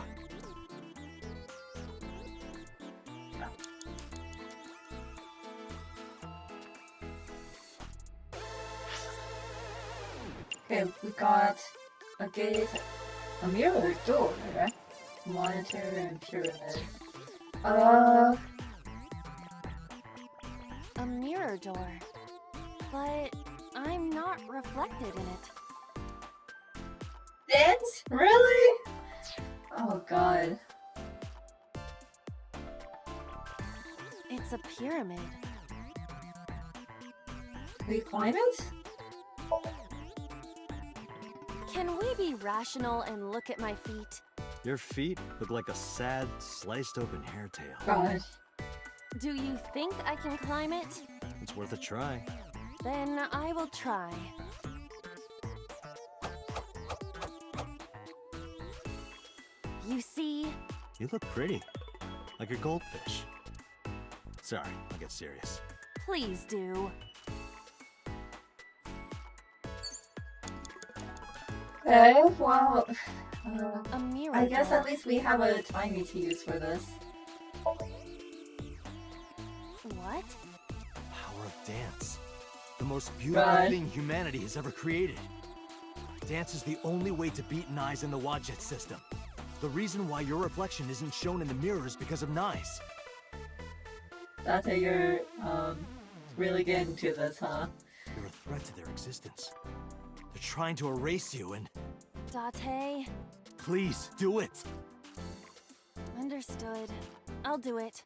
Okay, we got a gate, a mirror door, monitor, and pyramid. A mirror door. But I'm not reflected in it. Dance? Really? Oh god. It's a pyramid. We climb it? Can we be rational and look at my feet? Your feet look like a sad, sliced open hair tail. God. Do you think I can climb it? It's worth a try. Then I will try. You see? You look pretty. Like a goldfish. Sorry, I'll get serious. Please do. Okay, well, A mirror I guess door. at least we have a timey to use for this. What? Power of dance. The most beautiful God. thing humanity has ever created. Dance is the only way to beat Nyes in the Wadjet system. The reason why your reflection isn't shown in the mirror is because of Nyes. That's how you're, really getting to this, huh? You're a threat to their existence. They're trying to erase you and... Date? Please, do it! Understood. I'll do it.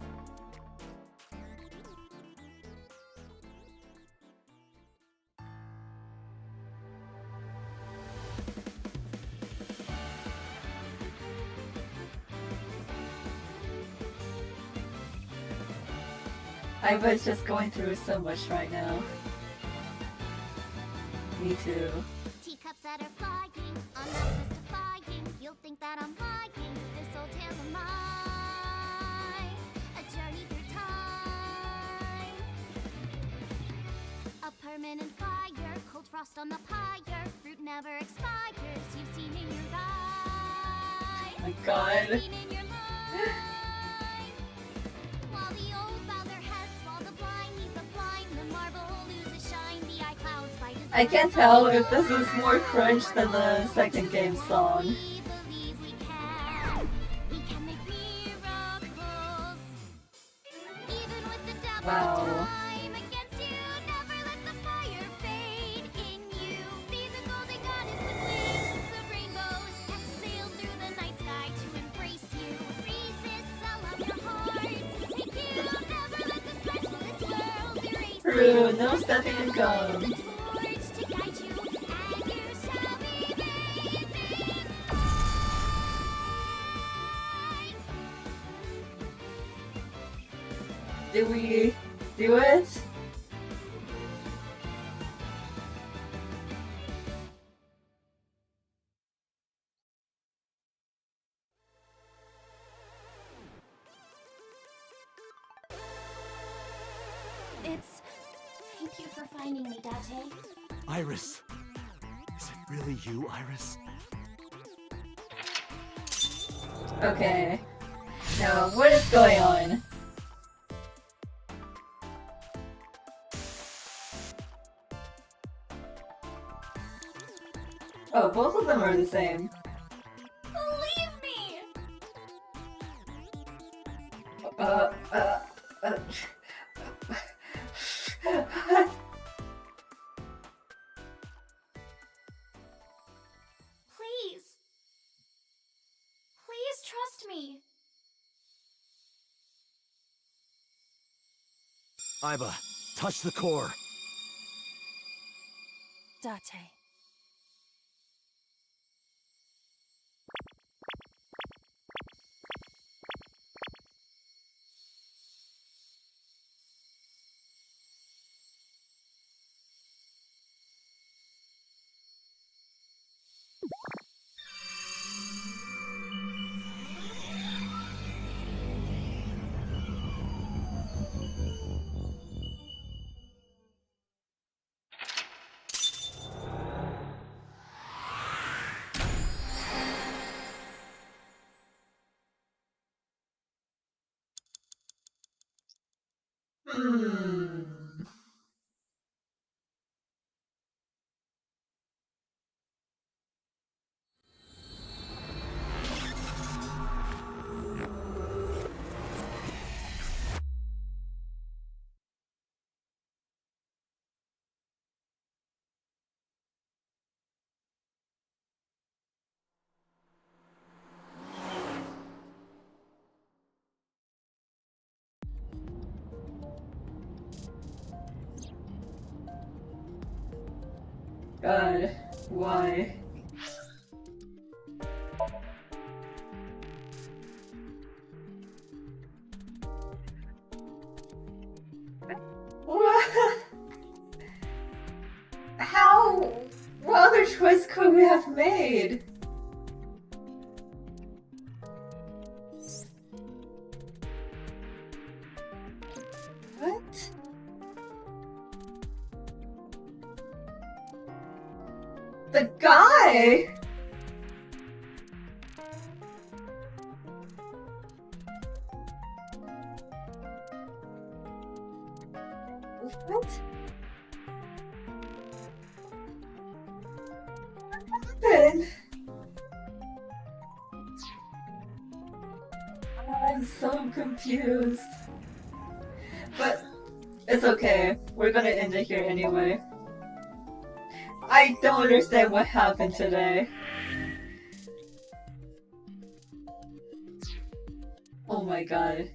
I was just going through so much right now. Me too. Teacups that are flying, on that mystifying. You'll think that I'm lying. This old tale of mine, a journey through time. A permanent fire, cold frost on the pyre. Fruit never expires. You've seen in your eyes. Oh my god. Seen in your mind. While the old bow their heads, while the blind meet the blind, the marble loses shine. The eye clouds by design. I can't tell if this is more crunch than the second game song. We believe we can. We can make miracles. Even with the depth Wow. of time against you, never let the fire fade in you. See the golden goddess with wings of rainbows set sail through the night sky to embrace you. Resist, allow your heart to take you. Never let the scars from this world erase you. True, no stepping and go. The torch to guide you, and you shall be bathed in light. Did we do it? It's... Thank you for finding me, Date. Iris! Is it really you, Iris? Okay. Now, what is going on? Oh, both of them are the same. Believe me! Uh. Please. Please Iba, touch the core. Date. Hmm. God, why? What? How? What other choice could we have made? What? The guy? What? What happened? I'm so confused. But it's okay. We're gonna end it here anyway. I don't understand what happened today. Oh my god.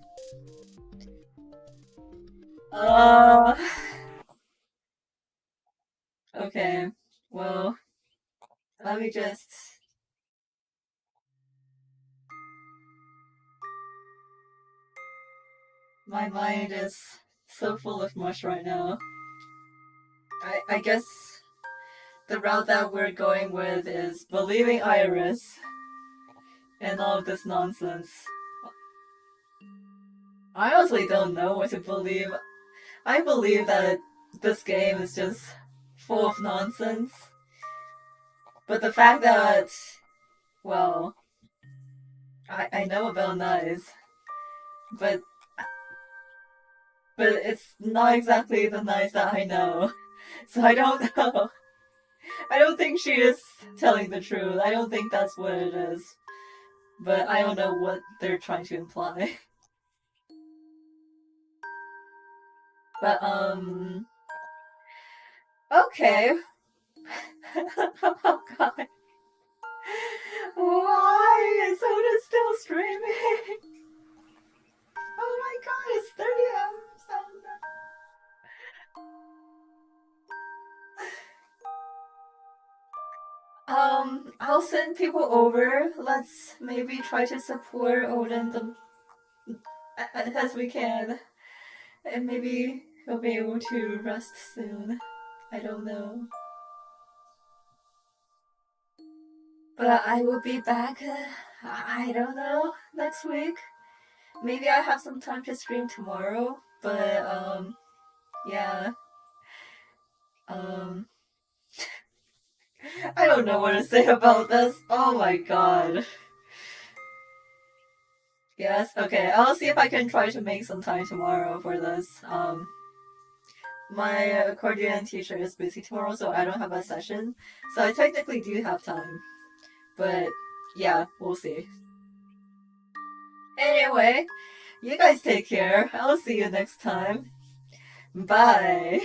Okay. Well, let me just... My mind is so full of mush right now. I guess the route that we're going with is believing Iris and all of this nonsense. I honestly don't know what to believe. I believe that this game is just full of nonsense. But the fact that, well, I know about knives, but it's not exactly the knives that I know. So I don't know. I don't think she is telling the truth. I don't think that's what it is. But I don't know what they're trying to imply. But, okay. Oh god. Why is Soda still streaming? Oh my god, it's 30 hours. I'll send people over. Let's maybe try to support Odin as we can. And maybe he'll be able to rest soon. I don't know. But I will be back, I don't know, next week. Maybe I have some time to stream tomorrow. But, yeah. I don't know what to say about this. Oh my god. Yes, okay. I'll see if I can try to make some time tomorrow for this. My accordion teacher is busy tomorrow, so I don't have a session. So I technically do have time. But yeah, we'll see. Anyway, you guys take care. I'll see you next time. Bye.